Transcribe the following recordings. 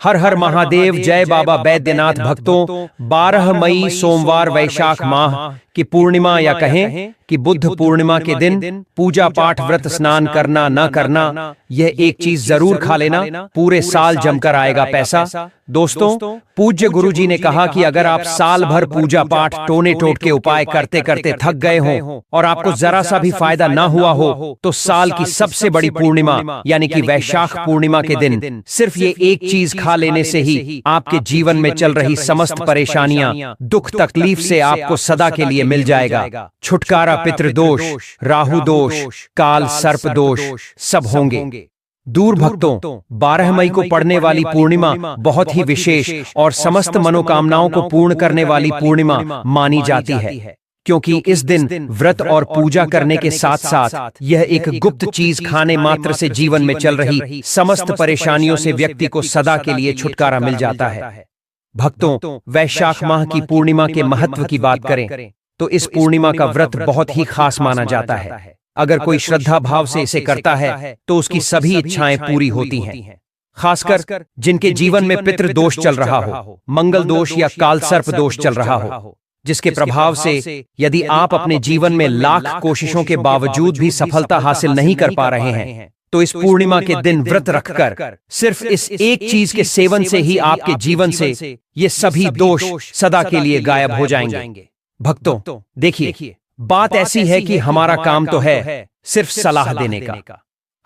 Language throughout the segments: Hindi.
हर हर महादेव, जय बाबा बैद्यनाथ। भक्तों, 12 मई सोमवार वैशाख माह की पूर्णिमा या कहें कि बुद्ध पूर्णिमा के दिन पूजा पाठ, व्रत, स्नान करना न करना, यह एक चीज जरूर खा लेना, पूरे साल जमकर आएगा पैसा। दोस्तों, पूज्य गुरुजी ने कहा कि अगर आप साल भर पूजा पाठ, टोने टोटके उपाय करते करते थक गए हों और आपको जरा सा भी फायदा ना हुआ हो, तो साल की सबसे बड़ी पूर्णिमा यानी कि वैशाख पूर्णिमा के दिन सिर्फ ये एक चीज खा लेने से ही आपके जीवन में चल रही समस्त परेशानियां, दुख, तकलीफ से आपको सदा के लिए मिल जाएगा। छुटकारा, पितृदोष, राहु दोष, काल सर्प दोष सब होंगे दूर। भक्तों, 12 मई को पड़ने वाली पूर्णिमा बहुत ही विशेष और समस्त मनोकामनाओं को पूर्ण करने वाली पूर्णिमा मानी जाती है, क्योंकि इस दिन व्रत और पूजा करने के साथ साथ यह एक गुप्त चीज खाने मात्र से जीवन में चल रही समस्त परेशानियों से व्यक्ति को सदा के लिए छुटकारा मिल जाता है। भक्तों, वैशाख माह की पूर्णिमा के महत्व की बात करें तो इस पूर्णिमा का व्रत बहुत ही खास माना जाता है। अगर कोई श्रद्धा भाव से इसे करता है तो उसकी सभी इच्छाएं पूरी होती हैं। खासकर जिनके जीवन में पितृ दोष चल रहा हो, मंगल दोष या काल सर्प दोष चल रहा हो, जिसके प्रभाव से यदि आप अपने जीवन में लाख कोशिशों के बावजूद भी सफलता हासिल नहीं कर पा रहे हैं, तो इस पूर्णिमा के दिन व्रत रखकर सिर्फ इस एक चीज के सेवन से ही आपके जीवन से ये सभी दोष सदा के लिए गायब हो जाएंगे। भक्तों, देखिए, बात ऐसी है कि हमारा काम तो है सिर्फ सलाह देने का।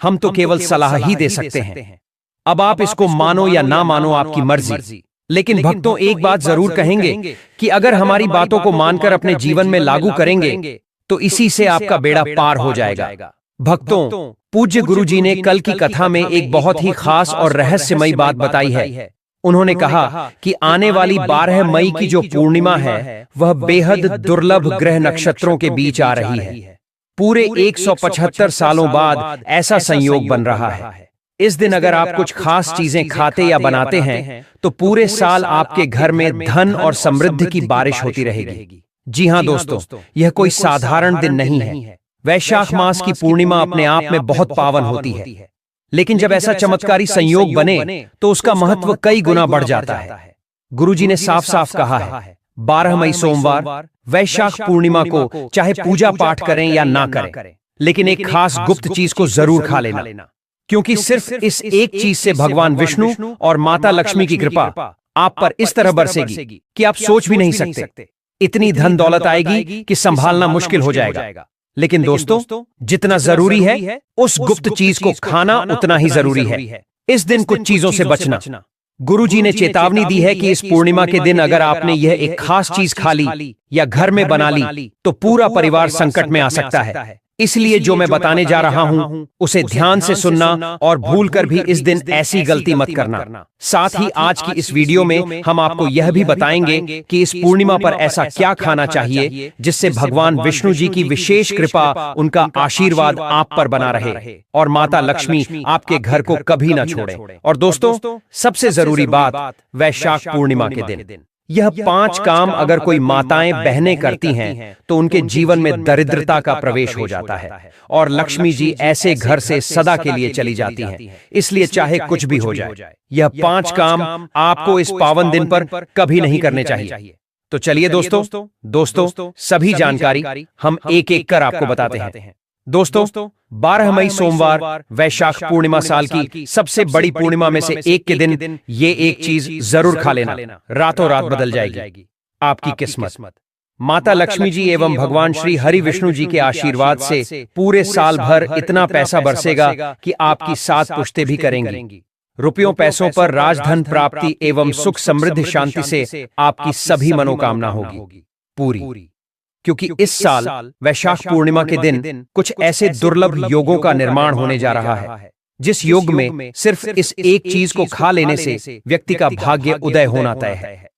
हम तो केवल सलाह ही दे सकते हैं। अब आप इसको मानो या ना मानो, आपकी मर्जी। लेकिन भक्तों, एक बात जरूर कहेंगे कि अगर हमारी बातों को मानकर अपने जीवन में लागू करेंगे तो इसी से आपका बेड़ा पार हो जाएगा। भक्तों, पूज्य गुरुजी ने कल की कथा में एक बहुत ही खास और रहस्यमयी बात बताई है। उन्होंने कहा कि आने वाली 12 मई की जो पूर्णिमा है वह बेहद दुर्लभ ग्रह नक्षत्रों के बीच आ रही है। पूरे 175 सालों बाद ऐसा संयोग बन रहा है। इस दिन अगर आप कुछ खास चीजें खाते या बनाते हैं तो पूरे साल आपके घर में धन और समृद्धि की बारिश होती रहेगी। जी हाँ दोस्तों, यह कोई साधारण दिन नहीं है। वैशाख मास की पूर्णिमा अपने आप में बहुत पावन होती है, लेकिन जब ऐसा चमत्कारी संयोग बने तो उसका महत्व कई गुना बढ़ जाता है। गुरुजी ने साफ साफ कहा है, 12 मई सोमवार वैशाख पूर्णिमा को चाहे पूजा पाठ करें या ना करें, लेकिन एक खास गुप्त चीज को जरूर खा लेना, क्योंकि सिर्फ इस एक चीज से भगवान विष्णु और माता लक्ष्मी की कृपा आप पर इस तरह बरसेगी कि आप सोच भी नहीं सकते। इतनी धन दौलत आएगी कि संभालना मुश्किल हो जाएगा। लेकिन दोस्तों, जितना जरूरी है उस गुप्त चीज को खाना उतना ही जरूरी है। इस दिन कुछ चीजों से बचना। गुरुजी ने चेतावनी दी है कि इस पूर्णिमा के दिन अगर आपने यह एक खास चीज खा ली या घर में बना ली तो पूरा परिवार संकट में आ सकता है। इसलिए जो मैं बताने जा रहा हूं उसे ध्यान से सुनना और भूलकर भी इस दिन ऐसी गलती मत करना। साथ ही आज की इस वीडियो में हम आपको यह भी बताएंगे कि इस पूर्णिमा पर ऐसा क्या खाना चाहिए जिससे भगवान विष्णु जी की विशेष कृपा, उनका आशीर्वाद आप पर बना रहे और माता लक्ष्मी आपके घर को कभी न छोड़े। और दोस्तों, सबसे जरूरी बात, वैशाख पूर्णिमा के दिन यह 5 काम अगर कोई माताएं बहनें करती हैं तो उनके जीवन में दरिद्रता का प्रवेश हो जाता है और लक्ष्मी जी ऐसे घर से सदा के लिए चली जाती हैं। इसलिए चाहे कुछ भी हो जाए, यह 5 काम आपको इस पावन दिन पर कभी नहीं करने चाहिए। तो चलिए दोस्तों, सभी जानकारी हम एक एक कर आपको बताते हैं। दोस्तों, 12 मई सोमवार वैशाख पूर्णिमा साल की सबसे बड़ी पूर्णिमा में से एक के दिन ये एक चीज जरूर खा लेना, रातों रात बदल जाएगी आपकी किस्मत। माता लक्ष्मी जी एवं भगवान श्री हरि विष्णु जी के आशीर्वाद से पूरे साल भर इतना पैसा बरसेगा कि आपकी 7 पुश्तें भी करेंगी। रुपयों पैसों पर राजधन प्राप्ति एवं सुख समृद्धि शांति से आपकी सभी मनोकामना होगी पूरी। क्योंकि इस साल वैशाख पूर्णिमा के दिन कुछ ऐसे दुर्लभ योगों का निर्माण होने जा रहा है, जिस योग में सिर्फ इस एक चीज को खा लेने से व्यक्ति का भाग्य उदय होना तय है।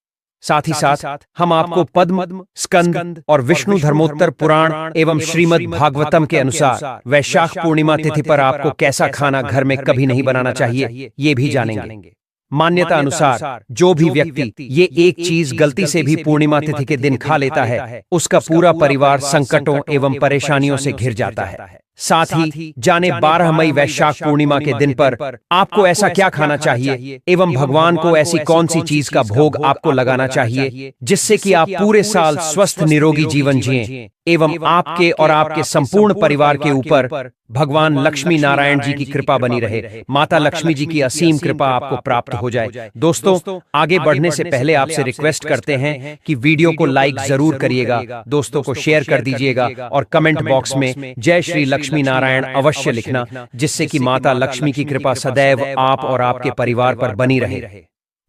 साथ ही साथ हम आपको पद्म, स्कंद और विष्णु धर्मोत्तर पुराण एवं श्रीमद् भागवतम के अनुसार वैशाख पूर्णिमा तिथि पर आपको कैसा खाना घर में कभी नहीं बनाना चाहिए ये भी जानेंगे। मान्यता अनुसार जो भी व्यक्ति ये एक चीज गलती से भी पूर्णिमा तिथि के दिन खा लेता है, उसका पूरा परिवार संकटों एवं परेशानियों से घिर जाता है। साथ ही जाने 12 मई वैशाख पूर्णिमा के दिन पर आपको ऐसा क्या खाना चाहिए एवं भगवान को ऐसी कौन सी चीज का भोग आपको लगाना चाहिए जिससे कि आप पूरे साल स्वस्थ निरोगी जीवन जिएं एवं आपके और आपके संपूर्ण परिवार के ऊपर भगवान लक्ष्मी नारायण जी की कृपा बनी रहे, माता लक्ष्मी जी की असीम कृपा आपको प्राप्त हो जाए। दोस्तों, आगे बढ़ने से पहले आपसे रिक्वेस्ट करते हैं कि वीडियो को लाइक जरूर करिएगा, दोस्तों को शेयर कर दीजिएगा और कमेंट बॉक्स में जय श्री लक्ष्मी नारायण अवश्य लिखना, जिससे कि माता लक्ष्मी की कृपा सदैव आप और आपके परिवार पर बनी रहे।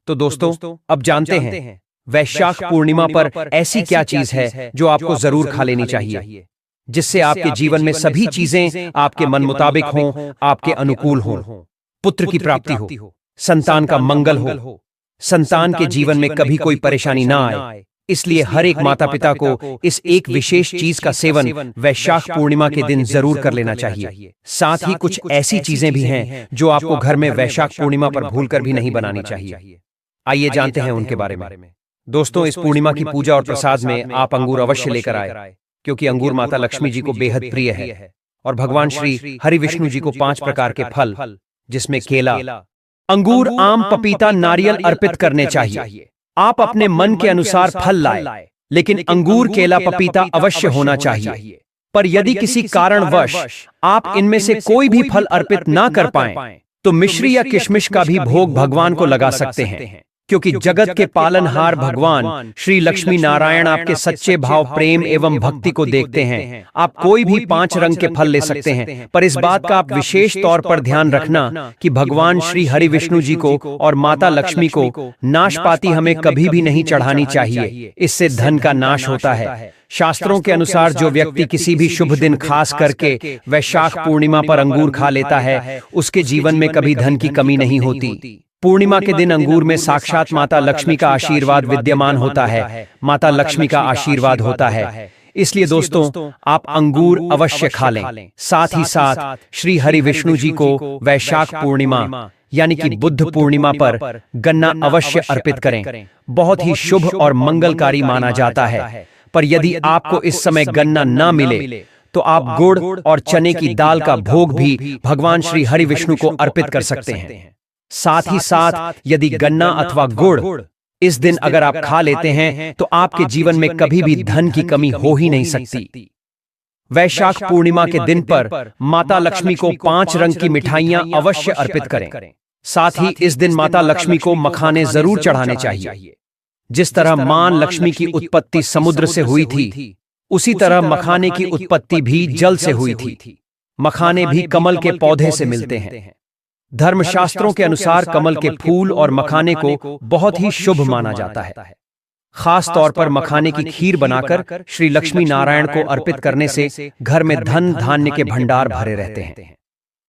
तो दोस्तों, अब जानते हैं वैशाख पूर्णिमा पर ऐसी क्या चीज है जो आपको जरूर खा लेनी चाहिए जिससे आपके जीवन में सभी चीजें आपके मन मुताबिक हों, आपके अनुकूल हों। पुत्र की प्राप्ति हो, संतान का मंगल हो, संतान के जीवन में कभी कोई परेशानी ना आए। इसलिए हर एक माता पिता को इस एक विशेष चीज का सेवन वैशाख पूर्णिमा के दिन जरूर कर लेना चाहिए। साथ ही कुछ ऐसी चीजें भी हैं जो आपको घर में वैशाख पूर्णिमा पर भूलकर भी नहीं बनानी चाहिए। आइए जानते हैं उनके बारे में। दोस्तों, इस पूर्णिमा की पूजा और प्रसाद में आप अंगूर अवश्य लेकर आए, क्योंकि अंगूर माता लक्ष्मी जी को बेहद प्रिय है और भगवान श्री हरि विष्णु जी को 5 प्रकार के फल, जिसमें केला, अंगूर, आम, पपीता, नारियल अर्पित करने चाहिए। आप अपने मन के अनुसार फल लाए, लेकिन अंगूर, केला, पपीता अवश्य होना चाहिए। पर यदि किसी कारणवश आप इनमें से कोई भी फल अर्पित ना कर पाएं, तो मिश्री या किशमिश का भी भोग भगवान को लगा सकते हैं, क्योंकि जगत के पालनहार भगवान श्री लक्ष्मी नारायण आपके सच्चे भाव, प्रेम एवं भक्ति को देखते हैं। आप कोई भी 5 रंग के फल ले सकते हैं, पर इस बात का आप विशेष तौर पर ध्यान रखना कि भगवान श्री हरि विष्णु जी को और माता लक्ष्मी को नाशपाती हमें कभी भी नहीं चढ़ानी चाहिए, इससे धन का नाश होता है। शास्त्रों के अनुसार जो व्यक्ति किसी भी शुभ दिन खास करके वैशाख पूर्णिमा पर अंगूर खा लेता है, उसके जीवन में कभी धन की कमी नहीं होती। पूर्णिमा के दिन अंगूर में साक्षात माता लक्ष्मी का आशीर्वाद विद्यमान होता है, माता लक्ष्मी का आशीर्वाद होता है। इसलिए दोस्तों, आप अंगूर अवश्य खा लें। साथ ही साथ श्री हरि विष्णु जी को वैशाख पूर्णिमा यानी कि बुद्ध पूर्णिमा पर गन्ना अवश्य अर्पित करें। बहुत ही शुभ और मंगलकारी माना जाता है। पर यदि आपको इस समय गन्ना न मिले तो आप गुड़ और चने की दाल का भोग भी भगवान श्री हरि विष्णु को अर्पित कर सकते हैं। साथ ही साथ यदि गन्ना अथवा गुड़ इस दिन अगर आप खा लेते हैं तो आपके जीवन में कभी भी धन की कमी हो ही नहीं सकती। वैशाख पूर्णिमा के दिन पर माता लक्ष्मी को 5 रंग की मिठाइयां अवश्य अर्पित करें। साथ ही इस दिन माता लक्ष्मी को मखाने जरूर चढ़ाने चाहिए। जिस तरह मां लक्ष्मी की उत्पत्ति समुद्र से हुई थी, उसी तरह मखाने की उत्पत्ति भी जल से हुई थी। मखाने भी कमल के पौधे से मिलते हैं। धर्मशास्त्रों के अनुसार कमल के फूल और मखाने को बहुत ही शुभ माना जाता है। खास तौर पर मखाने की खीर बनाकर श्री लक्ष्मी नारायण को अर्पित करने से घर में धन धान्य के भंडार भरे रहते हैं।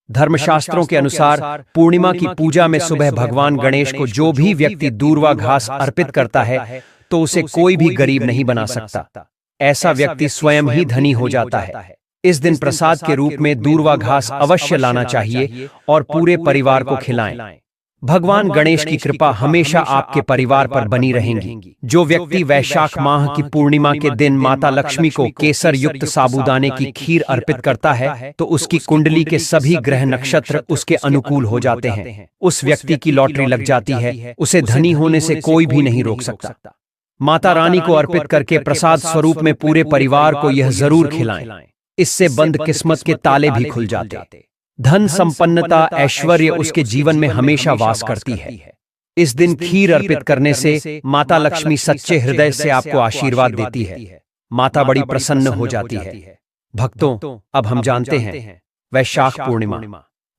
धर्मशास्त्रों के अनुसार पूर्णिमा की पूजा में सुबह भगवान गणेश को जो भी व्यक्ति दूर्वा घास अर्पित करता है, तो उसे कोई भी गरीब नहीं बना सकता। ऐसा व्यक्ति स्वयं ही धनी हो जाता है। इस दिन प्रसाद के रूप में दूर्वा घास अवश्य लाना चाहिए और पूरे परिवार को खिलाएं। भगवान गणेश की कृपा हमेशा आपके परिवार पर बनी रहेगी। जो व्यक्ति वैशाख माह की पूर्णिमा के दिन माता लक्ष्मी को केसर युक्त साबूदाने की खीर अर्पित करता है, तो उसकी कुंडली के सभी ग्रह नक्षत्र उसके अनुकूल हो जाते हैं। उस व्यक्ति की लॉटरी लग जाती है। उसे धनी होने से कोई भी नहीं रोक सकता। माता रानी को अर्पित करके प्रसाद स्वरूप में पूरे परिवार को यह जरूर खिलाएं। इससे बंद किस्मत के ताले भी खुल जाते। धन, संपन्नता, ऐश्वर्य उसके जीवन में हमेशा वास करती है। इस दिन खीर अर्पित करने से माता लक्ष्मी सच्चे हृदय से आपको आशीर्वाद देती है। माता बड़ी प्रसन्न हो जाती है। भक्तों, अब हम जानते हैं वैशाख पूर्णिमा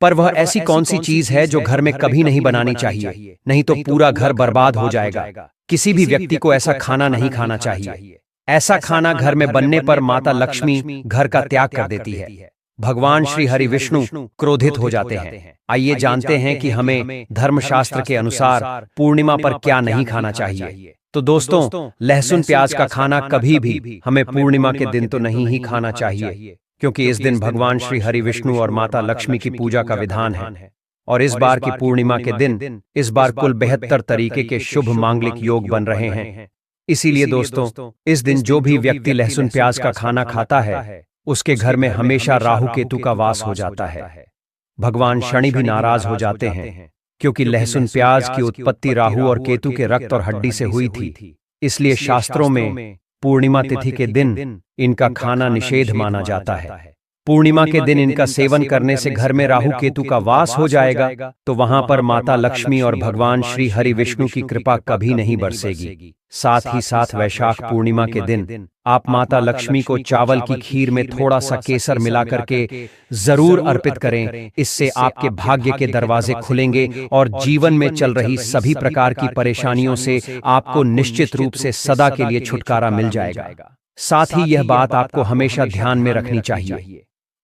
पर वह ऐसी कौन सी चीज है जो घर में कभी नहीं बनानी चाहिए, नहीं तो पूरा घर बर्बाद हो जाएगा। किसी भी व्यक्ति को ऐसा खाना नहीं खाना चाहिए। ऐसा खाना घर में बनने पर माता लक्ष्मी घर का त्याग कर देती है। भगवान श्री हरि विष्णु क्रोधित हो जाते हैं। आइए जानते हैं कि हमें धर्मशास्त्र के अनुसार पूर्णिमा पर क्या नहीं खाना चाहिए। तो दोस्तों, लहसुन प्याज का खाना कभी भी हमें पूर्णिमा के दिन तो नहीं ही खाना चाहिए, क्योंकि इस दिन भगवान श्री हरि विष्णु और माता लक्ष्मी की पूजा का विधान है। और इस बार की पूर्णिमा के दिन इस बार कुल 72 तरीके के शुभ मांगलिक योग बन रहे हैं। इसीलिए दोस्तों, इस दिन जो भी व्यक्ति लहसुन प्याज का खाना खाता है, उसके घर में हमेशा राहु केतु का वास हो जाता है। भगवान शनि भी नाराज हो जाते हैं, क्योंकि लहसुन प्याज की उत्पत्ति राहु और केतु के रक्त और हड्डी से हुई थी। इसलिए शास्त्रों में पूर्णिमा तिथि के दिन इनका खाना निषेध माना जाता है। पूर्णिमा के दिन इनका सेवन करने से घर में राहु केतु का वास हो जाएगा, तो वहां पर माता लक्ष्मी और भगवान श्री हरि विष्णु की कृपा कभी नहीं बरसेगी। साथ ही साथ वैशाख पूर्णिमा के दिन आप माता लक्ष्मी को चावल की खीर में थोड़ा सा केसर मिला करके जरूर अर्पित करें। इससे आपके भाग्य के दरवाजे खुलेंगे और जीवन में चल रही सभी प्रकार की परेशानियों से आपको निश्चित रूप से सदा के लिए छुटकारा मिल जाएगा। साथ ही यह बात आपको हमेशा ध्यान में रखनी चाहिए,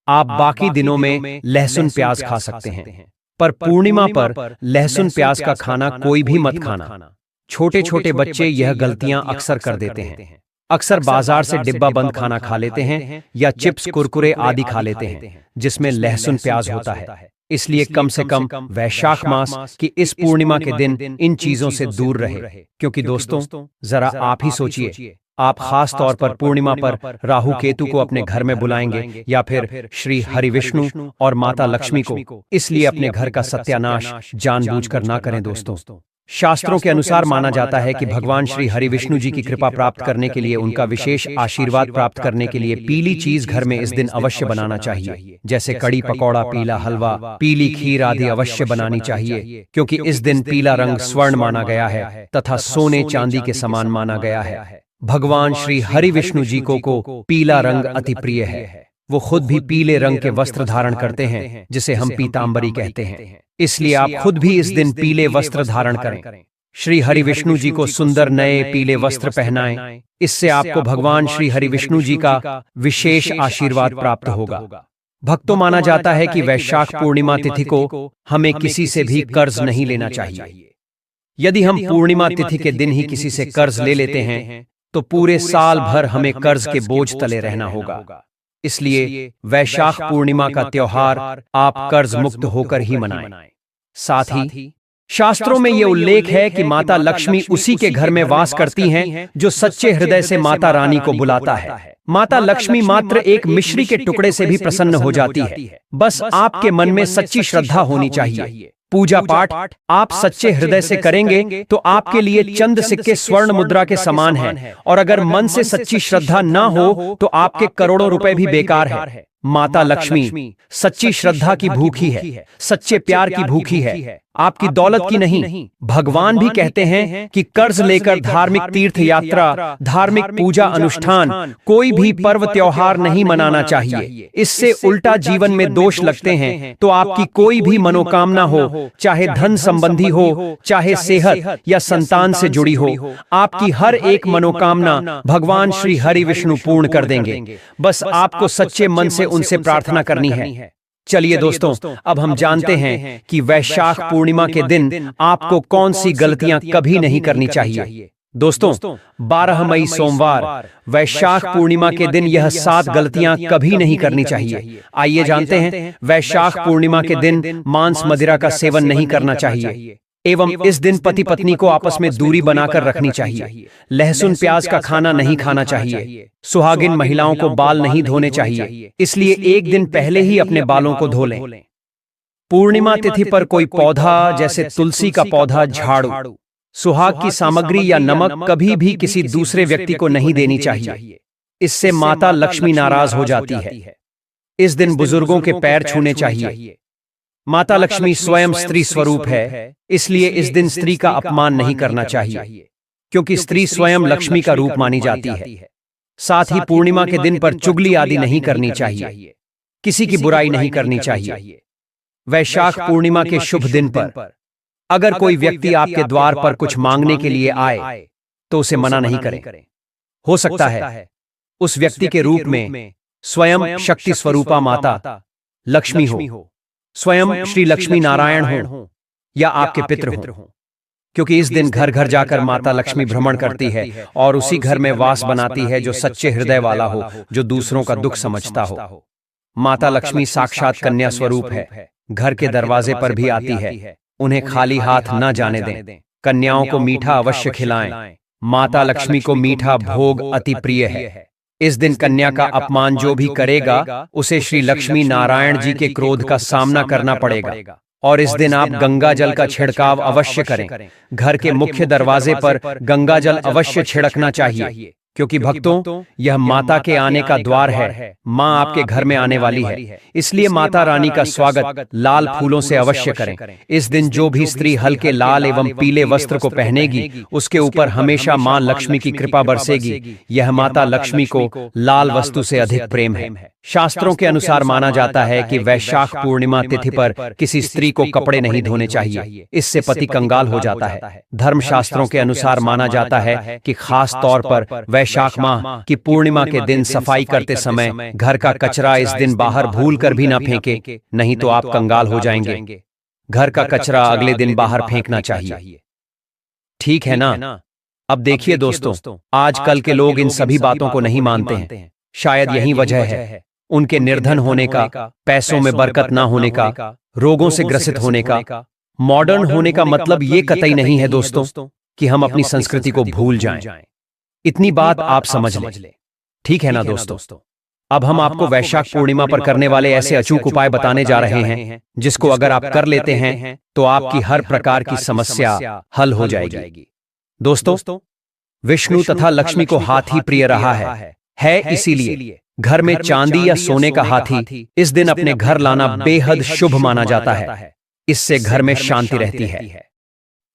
आप बाकी दिनों में लहसुन प्याज खा सकते हैं, पर पूर्णिमा पर लहसुन प्याज का खाना कोई भी मत खाना। छोटे छोटे बच्चे यह गलतियां अक्सर कर देते हैं। अक्सर बाजार से डिब्बा बंद खाना खा लेते हैं या चिप्स कुरकुरे आदि खा लेते हैं जिसमें लहसुन प्याज होता है। इसलिए कम से कम वैशाख मास की इस पूर्णिमा के दिन इन चीजों से दूर रहे। क्योंकि दोस्तों, जरा आप ही सोचिए, आप खास तौर पर पूर्णिमा पर राहु केतु को अपने घर में बुलाएंगे या फिर श्री हरि विष्णु और माता लक्ष्मी को, इसलिए अपने घर का सत्यानाश जानबूझकर ना करें। दोस्तों, शास्त्रों के अनुसार माना जाता है कि भगवान श्री हरि विष्णु जी की कृपा प्राप्त करने के लिए, उनका विशेष आशीर्वाद प्राप्त करने के लिए पीली चीज घर में इस दिन अवश्य बनाना चाहिए। जैसे कड़ी पकौड़ा, पीला हलवा, पीली खीर आदि अवश्य बनानी चाहिए, क्योंकि इस दिन पीला रंग स्वर्ण माना गया है तथा सोने चांदी के समान माना गया है। भगवान श्री हरि विष्णु जी को पीला रंग अति प्रिय है। वो खुद भी पीले रंग के वस्त्र धारण करते हैं, जिसे हम पीतांबरी कहते हैं। इसलिए आप खुद भी इस दिन पीले वस्त्र धारण करें। श्री हरि विष्णु जी को सुंदर नए पीले वस्त्र पहनाएं। इससे आपको भगवान श्री हरि विष्णु जी का विशेष आशीर्वाद प्राप्त होगा। भक्तों, माना जाता है कि वैशाख पूर्णिमा तिथि को हमें किसी से भी कर्ज नहीं लेना चाहिए। यदि हम पूर्णिमा तिथि के दिन ही किसी से कर्ज ले लेते हैं तो पूरे साल भर हमें कर्ज के बोझ तले रहना होगा। इसलिए वैशाख पूर्णिमा का त्योहार आप कर्ज मुक्त होकर ही मनाएं। साथ ही शास्त्रों में यह उल्लेख है कि माता लक्ष्मी उसी के घर में वास करती हैं जो सच्चे हृदय से माता रानी को बुलाता है। माता लक्ष्मी मात्र एक मिश्री के टुकड़े से भी प्रसन्न हो जाती है। बस आपके मन में सच्ची श्रद्धा होनी चाहिए। पूजा पाठ आप सच्चे हृदय से करेंगे तो आपके लिए चंद सिक्के स्वर्ण मुद्रा के समान हैं, और अगर मन से सच्ची श्रद्धा ना हो तो आपके करोड़ों रुपए भी बेकार है। माता लक्ष्मी सच्ची श्रद्धा की भूखी है, सच्चे प्यार की भूखी है, आपकी दौलत की नहीं। भगवान भी कहते हैं कि कर्ज लेकर धार्मिक तीर्थ यात्रा, धार्मिक पूजा अनुष्ठान, कोई भी पर्व त्योहार नहीं मनाना चाहिए। इससे उल्टा जीवन में दोष लगते हैं। तो आपकी कोई भी मनोकामना हो, चाहे धन संबंधी हो, चाहे सेहत या संतान से जुड़ी हो, आपकी हर एक मनोकामना भगवान श्री हरि विष्णु पूर्ण कर देंगे। बस आपको सच्चे मन से उनसे प्रार्थना करनी है। चलिए दोस्तों, अब हम जानते हैं कि वैशाख पूर्णिमा के दिन आपको कौन सी गलतियां कभी नहीं करनी चाहिए। दोस्तों, 12 मई सोमवार वैशाख पूर्णिमा के दिन यह 7 गलतियां कभी नहीं करनी चाहिए। आइए जानते हैं। वैशाख पूर्णिमा के दिन मांस मदिरा का सेवन नहीं करना चाहिए, एवं इस दिन पति पत्नी को आपस में दूरी बनाकर रखनी चाहिए। लहसुन प्याज का खाना नहीं खाना चाहिए। सुहागिन महिलाओं को बाल नहीं धोने चाहिए, इसलिए एक दिन पहले ही अपने बालों को धो लें। पूर्णिमा तिथि पर कोई पौधा जैसे तुलसी का पौधा, झाड़ू, सुहाग की सामग्री या नमक कभी भी किसी दूसरे व्यक्ति को नहीं देनी चाहिए। इससे माता लक्ष्मी नाराज हो जाती है। इस दिन बुजुर्गों के पैर छूने चाहिए। माता लक्ष्मी स्वयं स्त्री स्वरूप है, इसलिए इस दिन स्त्री का अपमान नहीं करना चाहिए, क्योंकि स्त्री स्वयं लक्ष्मी का रूप मानी जाती है। साथ ही पूर्णिमा के दिन पर चुगली आदि नहीं करनी चाहिए, किसी की बुराई नहीं करनी चाहिए। वैशाख पूर्णिमा के शुभ दिन पर अगर कोई व्यक्ति आपके द्वार पर कुछ मांगने के लिए आए तो उसे मना नहीं करें। हो सकता है उस व्यक्ति के रूप में स्वयं शक्ति स्वरूपा माता लक्ष्मी हो, स्वयं श्री लक्ष्मी नारायण हो, या आपके पितृ हों, क्योंकि इस दिन घर घर जाकर माता लक्ष्मी भ्रमण करती है और उसी घर में वास बनाती है जो सच्चे हृदय वाला हो, जो दूसरों का दुख समझता हो। माता लक्ष्मी साक्षात कन्या स्वरूप है, घर के दरवाजे पर भी आती है। उन्हें खाली हाथ न जाने दें। कन्याओं को मीठा अवश्य खिलाएं। माता लक्ष्मी को मीठा भोग अति प्रिय है। इस दिन कन्या का अपमान जो भी करेगा उसे श्री लक्ष्मी नारायण जी के क्रोध का सामना करना पड़ेगा। और इस दिन आप गंगा जल का छिड़काव अवश्य करें। घर के मुख्य दरवाजे पर गंगा जल अवश्य छिड़कना चाहिए, क्योंकि भक्तों यह माता के आने का द्वार है। माँ आपके घर में आने वाली है, इसलिए माता रानी का स्वागत लाल फूलों से अवश्य करें। इस दिन जो भी स्त्री हल्के लाल एवं पीले वस्त्र को पहनेगी उसके ऊपर हमेशा माँ लक्ष्मी की कृपा बरसेगी। यह माता लक्ष्मी को लाल वस्तु से अधिक प्रेम है। शास्त्रों के अनुसार माना जाता है कि वैशाख पूर्णिमा तिथि पर किसी स्त्री को कपड़े नहीं धोने चाहिए, इससे पति कंगाल हो जाता है। धर्मशास्त्रों के अनुसार माना जाता है कि खास तौर पर वैशाख माह की पूर्णिमा के दिन सफाई करते समय घर का कचरा इस दिन बाहर भूल कर भी ना फेंके, नहीं तो आप कंगाल हो जाएंगे। घर का कचरा अगले दिन बाहर फेंकना चाहिए, ठीक है ना? अब देखिए दोस्तों, आजकल के लोग इन सभी बातों को नहीं मानते हैं। शायद यही वजह है उनके निर्धन होने का, पैसों में बरकत ना होने का, रोगों से ग्रसित होने का। मॉडर्न होने का मतलब ये कतई नहीं है दोस्तों कि हम अपनी संस्कृति को भूल जाएं। इतनी बात आप समझ लें, ठीक है ना दोस्तों? अब हम आपको वैशाख पूर्णिमा पर करने वाले ऐसे अचूक उपाय बताने जा रहे हैं जिसको अगर आप कर लेते हैं तो आपकी हर प्रकार की समस्या हल हो जाएगी। दोस्तों, विष्णु तथा लक्ष्मी को हाथी प्रिय रहा है इसीलिए घर में चांदी या सोने का हाथी इस दिन अपने घर लाना बेहद शुभ माना जाता है। इससे घर में शांति रहती है।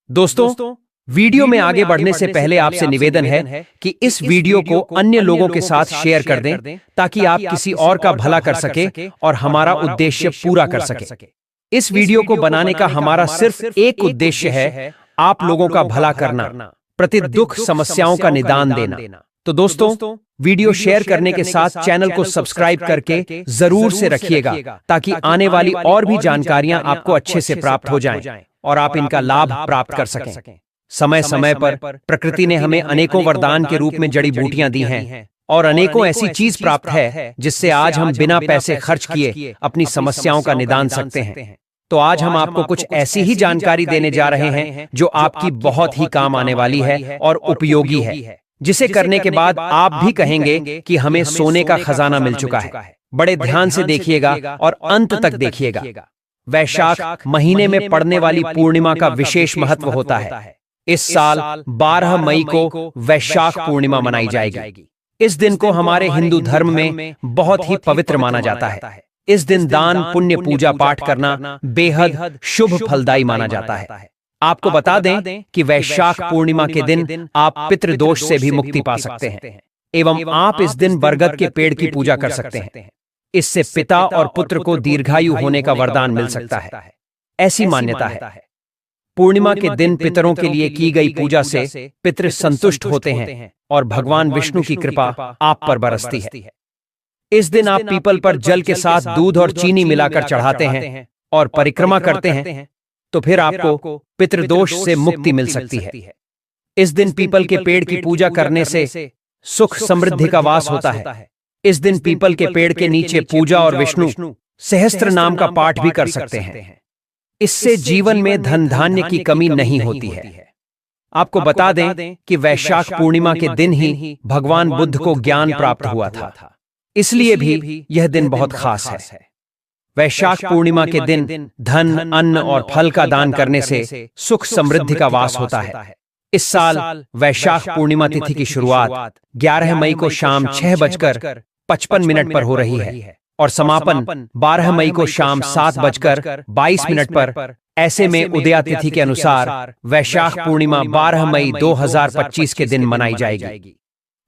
दोस्तों, वीडियो में आगे बढ़ने से पहले आपसे निवेदन है कि इस वीडियो को अन्य लोगों के साथ शेयर कर दें ताकि आप किसी और का भला कर सके और हमारा उद्देश्य पूरा कर सके। इस वीडियो को बनाने का हमारा सिर्फ एक उद्देश्य है, आप लोगों का भला करना, प्रति दुख समस्याओं का निदान देना। तो दोस्तों, वीडियो शेयर करने के साथ चैनल को सब्सक्राइब करके जरूर से रखिएगा ताकि आने वाली और भी जानकारियां आपको अच्छे से प्राप्त हो जाएं और आप इनका लाभ प्राप्त कर सकें। समय समय पर प्रकृति ने हमें अनेकों वरदान के रूप में जड़ी बूटियां दी हैं और अनेकों ऐसी चीज प्राप्त है जिससे आज हम बिना पैसे खर्च किए अपनी समस्याओं का निदान सकते हैं। तो आज हम आपको कुछ ऐसी ही जानकारी देने जा रहे हैं जो आपकी बहुत ही काम आने वाली है और उपयोगी है, जिसे करने के बाद आप भी कहेंगे कि हमें सोने का खजाना मिल चुका है। बड़े ध्यान से देखिएगा और अंत तक देखिएगा। वैशाख महीने में पड़ने वाली पूर्णिमा का विशेष महत्व होता है। इस साल 12 मई को वैशाख पूर्णिमा मनाई जाएगी। इस दिन को हमारे हिंदू धर्म में बहुत ही पवित्र माना जाता है। इस दिन दान, पुण्य, पूजा पाठ करना बेहद शुभ फलदायी माना जाता है। आपको बता दें कि वैशाख पूर्णिमा के दिन आप पितृदोष से भी मुक्ति पा सकते हैं एवं आप इस दिन बरगद के पेड़ की पूजा कर सकते हैं। इससे पिता और पुत्र को दीर्घायु होने का वरदान मिल सकता है, ऐसी मान्यता है। पूर्णिमा के दिन पितरों के लिए की गई पूजा से पितृ संतुष्ट होते हैं और भगवान विष्णु की कृपा आप पर बरसती है। इस दिन आप पीपल पर जल के साथ दूध और चीनी मिलाकर चढ़ाते हैं और परिक्रमा करते हैं तो फिर आपको पितृदोष से मुक्ति मिल सकती है। इस दिन पीपल के पेड़ की पूजा करने से सुख समृद्धि का वास होता है। इस दिन पीपल के पेड़ के नीचे पूजा और विष्णु सहस्त्र नाम का पाठ भी कर सकते हैं। इससे जीवन में धन धान्य की कमी नहीं होती है। आपको बता दें कि वैशाख पूर्णिमा के दिन ही भगवान बुद्ध को ज्ञान प्राप्त हुआ था, इसलिए भी यह दिन बहुत खास है। वैशाख पूर्णिमा के दिन धन, अन्न और फल का दान करने से सुख समृद्धि का वास होता है। इस साल वैशाख पूर्णिमा तिथि की शुरुआत 11 मई को शाम 6:55 पर हो रही है और समापन 12 मई को शाम 7:22 पर। ऐसे में उदया तिथि के अनुसार वैशाख पूर्णिमा 12 मई 2025 के दिन मनाई जाएगी।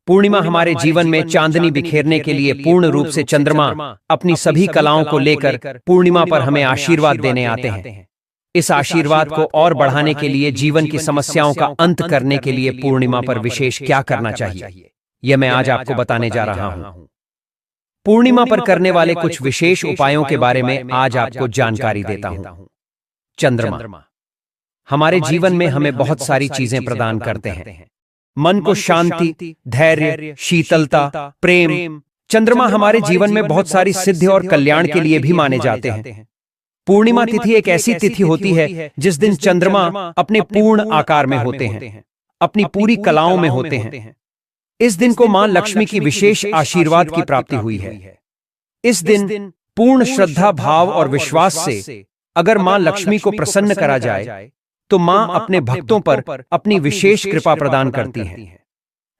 पूर्णिमा हमारे जीवन में चांदनी बिखेरने के लिए पूर्ण रूप से चंद्रमा अपनी सभी कलाओं को लेकर पूर्णिमा पर हमें आशीर्वाद देने आते हैं। इस आशीर्वाद को और बढ़ाने के लिए, जीवन की समस्याओं का अंत करने के लिए पूर्णिमा पर विशेष क्या करना चाहिए, यह मैं आज आपको बताने जा रहा हूं। पूर्णिमा पर करने वाले कुछ विशेष उपायों के बारे में आज आपको जानकारी देता हूं। चंद्रमा हमारे जीवन में हमें बहुत सारी चीजें प्रदान करते हैं। मन को शांति, धैर्य, शीतलता, प्रेम। चंद्रमा हमारे जीवन में बहुत सारी सिद्धि और कल्याण के लिए भी माने जाते हैं। पूर्णिमा तिथि एक ऐसी तिथि होती है जिस दिन चंद्रमा अपने पूर्ण आकार में होते हैं, अपनी पूरी कलाओं में होते हैं। इस दिन को मां लक्ष्मी की विशेष आशीर्वाद की प्राप्ति हुई है। इस दिन पूर्ण श्रद्धा भाव और विश्वास से अगर मां लक्ष्मी को प्रसन्न करा जाए तो मां अपने भक्तों पर अपनी विशेष कृपा प्रदान करती हैं।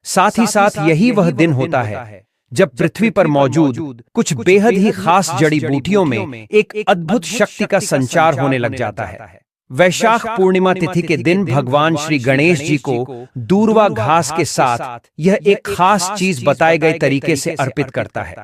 साथ ही साथ यही वह दिन होता है जब पृथ्वी पर मौजूद कुछ बेहद ही खास जड़ी बूटियों में एक अद्भुत शक्ति का संचार होने लग जाता है। वैशाख पूर्णिमा तिथि के दिन भगवान श्री गणेश जी को दूर्वा घास के साथ यह एक खास चीज बताए गए तरीके से अर्पित करता है।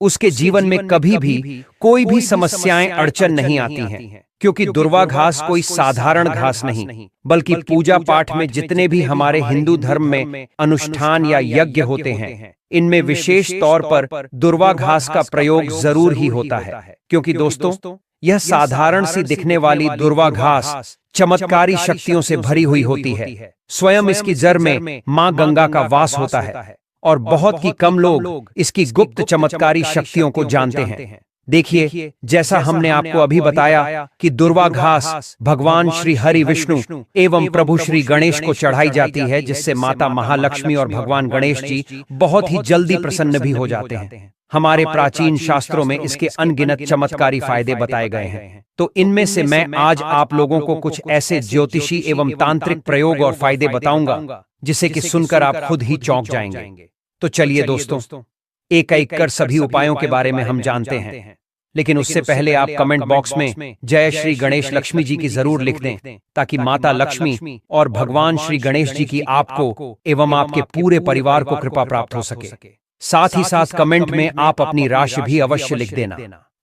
उसके जीवन में कभी भी कोई भी समस्याएं अड़चन नहीं आती हैं, क्योंकि दूर्वा घास कोई साधारण घास नहीं, बल्कि पूजा पाठ में जितने भी हमारे हिंदू धर्म में अनुष्ठान या यज्ञ होते हैं, इनमें विशेष तौर पर दूर्वा घास का प्रयोग जरूर ही होता है। क्योंकि दोस्तों, यह साधारण सी दिखने वाली दूर्वा घास चमत्कारी शक्तियों से भरी हुई होती है। स्वयं इसकी जड़ में मां गंगा का वास होता है और बहुत ही कम लोग इसकी गुप्त चमत्कारी शक्तियों को जानते हैं। देखिए, जैसा हमने आपको अभी बताया कि दूर्वा घास भगवान श्री हरि विष्णु एवं प्रभु श्री गणेश को चढ़ाई जाती है, जिससे माता महालक्ष्मी और भगवान गणेश जी बहुत ही जल्दी प्रसन्न भी हो जाते हैं। हमारे प्राचीन शास्त्रों में इसके अनगिनत चमत्कारी फायदे बताए गए हैं। तो इनमें से मैं आज आप लोगों को कुछ ऐसे ज्योतिषी एवं तांत्रिक प्रयोग और फायदे बताऊंगा जिसे कि सुनकर आप खुद ही चौंक जाएंगे। तो चलिए दोस्तों, एक एक कर सभी उपायों के बारे में हम जानते हैं। लेकिन उससे पहले आप कमेंट बॉक्स में जय श्री गणेश लक्ष्मी जी की जरूर लिख दें, ताकि माता लक्ष्मी और भगवान श्री गणेश जी की आपको एवं आपके पूरे परिवार को कृपा प्राप्त हो सके। साथ ही साथ कमेंट में आप अपनी राशि भी अवश्य लिख देना,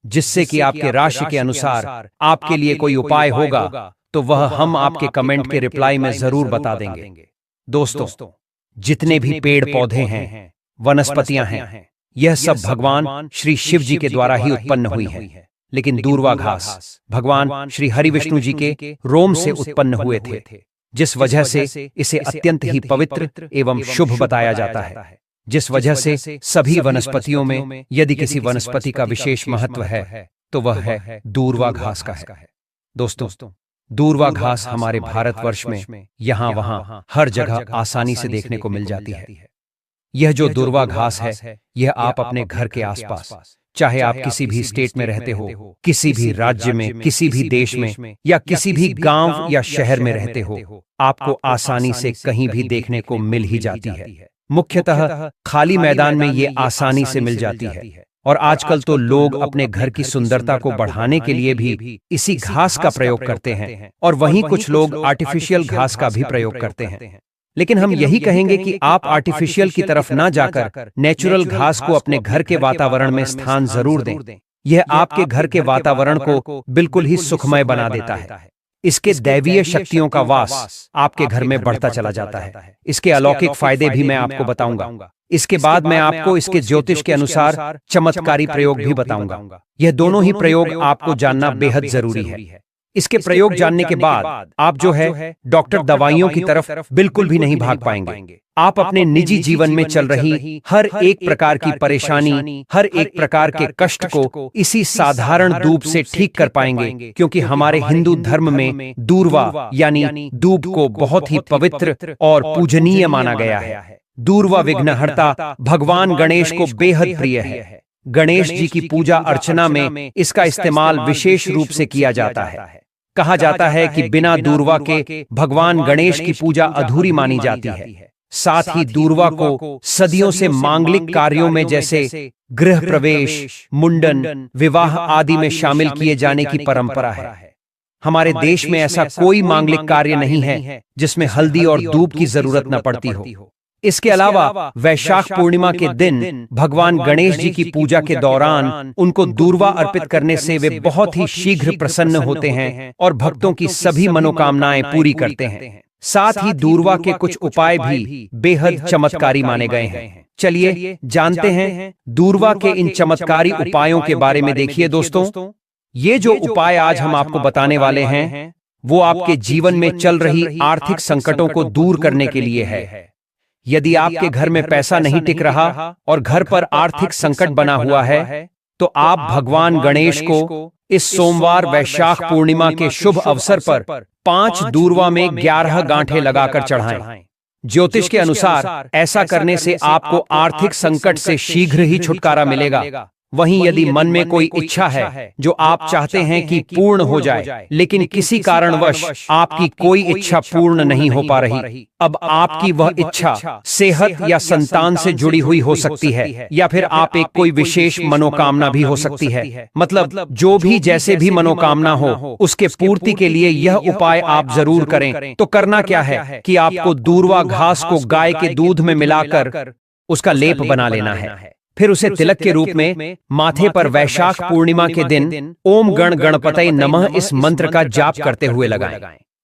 जिससे कि आपके राशि के अनुसार आपके लिए कोई उपाय होगा तो वह हम आपके कमेंट के रिप्लाई में जरूर बता देंगे। दोस्तों, जितने भी पेड़ पौधे हैं, वनस्पतियां हैं, यह सब भगवान श्री शिव जी के द्वारा ही उत्पन्न हुई है। लेकिन दूर्वा घास भगवान श्री हरि विष्णु जी के रोम से उत्पन्न हुए थे, जिस वजह से इसे अत्यंत ही पवित्र एवं शुभ बताया जाता है। जिस वजह से सभी वनस्पतियों में यदि किसी वनस्पति का विशेष महत्व है तो वह है दूर्वा घास का है। दोस्तों, दूर्वा घास हमारे भारतवर्ष में यहाँ वहाँ हर जगह आसानी से देखने को मिल जाती है। यह जो दूर्वा घास है, यह आप अपने घर के आसपास, चाहे आप किसी भी स्टेट में रहते हो, किसी भी राज्य में, किसी भी देश में या किसी भी गांव या शहर में रहते हो, आपको आसानी से कहीं भी देखने को मिल ही जाती है। मुख्यतः खाली मैदान में ये आसानी से मिल जाती है। और आजकल तो लोग अपने घर की सुंदरता को बढ़ाने के लिए भी इसी घास का प्रयोग करते हैं, और वहीं कुछ लोग आर्टिफिशियल घास का भी प्रयोग करते हैं। लेकिन हम यही कहेंगे कि आप आर्टिफिशियल की तरफ ना जाकर नेचुरल घास को अपने घर के वातावरण में स्थान जरूर दें। यह आपके घर के वातावरण को बिल्कुल ही सुखमय बना देता है। इसके दैवीय शक्तियों का वास आपके घर में बढ़ता चला जाता है। इसके अलौकिक फायदे भी मैं आपको बताऊंगा। इसके बाद मैं आपको इसके ज्योतिष के अनुसार चमत्कारी प्रयोग भी बताऊंगा। यह दोनों ही प्रयोग आपको जानना बेहद जरूरी है। इसके प्रयोग जानने के बाद आप जो है डॉक्टर दवाइयों की तरफ बिल्कुल भी नहीं भाग पाएंगे। आप अपने निजी जीवन में चल रही हर एक प्रकार की परेशानी, हर एक प्रकार के कष्ट को इसी साधारण दूब से ठीक कर पाएंगे, क्योंकि हमारे हिंदू धर्म में दूर्वा यानी दूब को बहुत ही पवित्र और पूजनीय माना गया है। दूर्वा विघ्नहर्ता भगवान गणेश को बेहद प्रिय है। गणेश जी की पूजा अर्चना में इसका इस्तेमाल विशेष रूप से किया जाता है। कहा जाता है कि बिना दूर्वा के भगवान गणेश की पूजा अधूरी मानी जाती है। साथ ही दूर्वा को सदियों से मांगलिक कार्यों में, जैसे गृह प्रवेश, मुंडन, विवाह आदि में शामिल किए जाने की परंपरा है। हमारे देश में ऐसा कोई मांगलिक कार्य नहीं है जिसमें हल्दी और दूब की जरूरत न पड़ती हो। इसके अलावा वैशाख पूर्णिमा के दिन भगवान गणेश जी की पूजा के दौरान उनको दूर्वा अर्पित करने से वे बहुत ही शीघ्र प्रसन्न होते हैं और भक्तों की सभी मनोकामनाएं पूरी करते हैं। साथ ही दूर्वा के कुछ उपाय भी बेहद चमत्कारी माने गए हैं। चलिए जानते हैं दूर्वा के इन चमत्कारी उपायों के बारे में। देखिए दोस्तों, ये जो उपाय आज हम आपको बताने वाले हैं वो आपके जीवन में चल रही आर्थिक संकटों को दूर करने के लिए है। यदि आपके घर में पैसा नहीं टिक रहा और घर पर आर्थिक संकट बना हुआ है, तो आप भगवान गणेश को इस सोमवार वैशाख पूर्णिमा के शुभ अवसर पर 5 दूर्वा में 11 गांठें लगाकर चढ़ाएं। ज्योतिष के अनुसार ऐसा करने से आपको आर्थिक संकट से शीघ्र ही छुटकारा मिलेगा। वहीं यदि मन में कोई इच्छा है जो आप चाहते हैं कि पूर्ण हो जाए, लेकिन किसी कारणवश आपकी कोई इच्छा पूर्ण नहीं हो पा रही, अब आपकी वह इच्छा सेहत या संतान से जुड़ी हुई हो सकती है, या फिर आप एक कोई विशेष मनोकामना भी हो सकती है। मतलब जो भी जैसे भी मनोकामना हो, उसके पूर्ति के लिए यह उपाय आप जरूर करें। तो करना क्या है कि आपको दूर्वा घास को गाय के दूध में मिलाकर उसका लेप बना लेना है। फिर उसे तिलक के रूप में माथे पर वैशाख पूर्णिमा के दिन ओम गण गणपतये नमः इस मंत्र का जाप करते हुए लगाएं।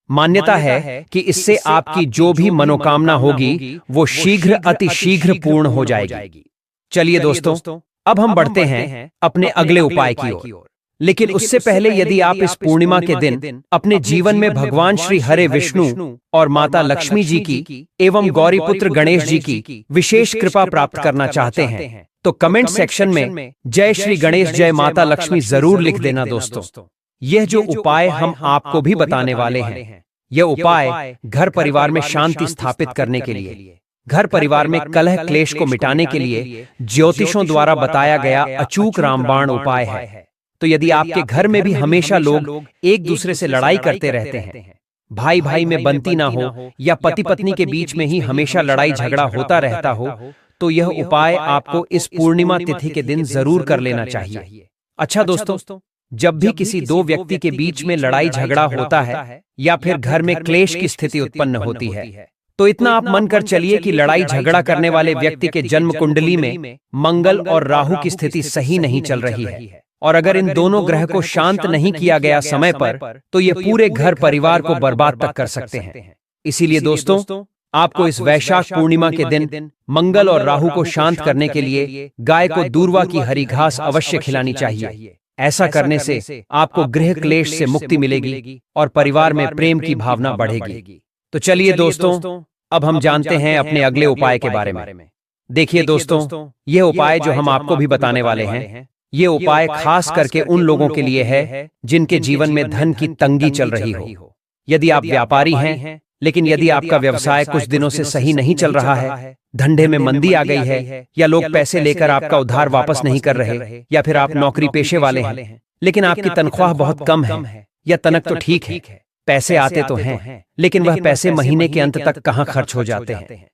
मान्यता है कि इससे आपकी जो भी मनोकामना होगी वो शीघ्र अति शीघ्र पूर्ण हो जाएगी। चलिए दोस्तों, अब हम बढ़ते हैं अपने अगले उपाय की ओर। लेकिन उससे पहले यदि आप इस पूर्णिमा के दिन अपने जीवन में भगवान श्री हरे विष्णु और माता लक्ष्मी जी की एवं गौरीपुत्र गणेश जी की विशेष कृपा प्राप्त करना चाहते हैं, तो कमेंट सेक्शन में जय श्री गणेश जय माता लक्ष्मी जरूर लिख देना दोस्तों। यह जो उपाय हम आपको भी बताने वाले हैं, यह उपाय घर परिवार में शांति स्थापित करने के लिए, घर परिवार में कलह क्लेश को मिटाने के लिए ज्योतिषों द्वारा बताया गया अचूक रामबाण उपाय है। तो यदि आपके घर में भी हमेशा लोग एक दूसरे से लड़ाई करते रहते हैं, भाई भाई में बनती ना हो, या पति पत्नी के बीच में ही हमेशा लड़ाई झगड़ा होता रहता हो, तो यह उपाय आपको इस पूर्णिमा तिथि के दिन जरूर कर लेना चाहिए। अच्छा दोस्तों, जब भी किसी दो व्यक्ति के बीच में लड़ाई झगड़ा होता है या फिर घर में क्लेश की स्थिति उत्पन्न होती है, तो इतना आप मन कर चलिए कि लड़ाई झगड़ा करने वाले व्यक्ति के जन्म कुंडली में मंगल और राहु की स्थिति सही नहीं चल रही है, और अगर इन दोनों ग्रह को शांत नहीं किया गया समय पर, तो ये पूरे घर परिवार को बर्बाद तक कर सकते हैं। इसीलिए दोस्तों, आपको इस वैशाख पूर्णिमा के दिन मंगल और राहु को शांत करने के लिए गाय को दूर्वा की हरी घास अवश्य खिलानी चाहिए। ऐसा करने से आपको गृह क्लेश से मुक्ति मिलेगी और परिवार में प्रेम की भावना बढ़ेगी। तो चलिए दोस्तों, अब हम जानते हैं अपने अगले उपाय के बारे में। देखिए दोस्तों, यह उपाय जो हम आपको भी बताने वाले हैं, ये उपाय खास करके उन लोगों के लिए है जिनके जीवन में धन की तंगी चल रही हो। यदि आप व्यापारी हैं, लेकिन यदि आपका व्यवसाय कुछ दिनों से सही नहीं चल रहा है, धंधे में मंदी आ गई है, या लोग पैसे लेकर आपका उधार वापस नहीं कर रहे, या फिर आप नौकरी पेशे वाले हैं लेकिन आपकी तनख्वाह बहुत कम है, या तनक तो ठीक है, पैसे आते तो हैं लेकिन वह पैसे महीने के अंत तक कहाँ खर्च हो जाते हैं,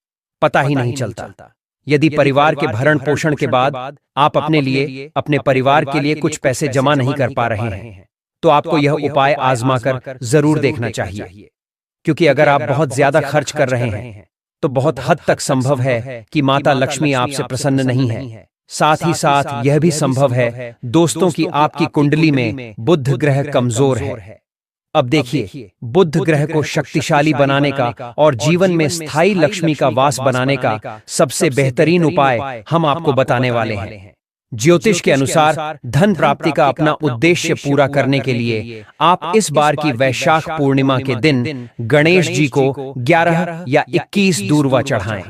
पता ही नहीं चलता। यदि परिवार के भरण पोषण के बाद आप अपने लिए, अपने परिवार के लिए कुछ पैसे जमा नहीं कर पा रहे हैं, तो आपको यह उपाय आजमा कर जरूर देखना चाहिए। क्योंकि अगर आप बहुत ज्यादा खर्च कर रहे हैं, तो बहुत हद तक संभव है कि माता लक्ष्मी आपसे प्रसन्न नहीं है। साथ ही साथ यह भी संभव है दोस्तों की आपकी कुंडली में बुध ग्रह कमजोर है। अब देखिए, बुध ग्रह को शक्तिशाली बनाने का और जीवन में स्थायी लक्ष्मी का वास बनाने का सबसे बेहतरीन उपाय हम आपको बताने वाले हैं। ज्योतिष के अनुसार धन प्राप्ति का अपना उद्देश्य पूरा करने के लिए आप इस बार की वैशाख पूर्णिमा के दिन गणेश जी को 11 या 21 दूर्वा चढ़ाएं।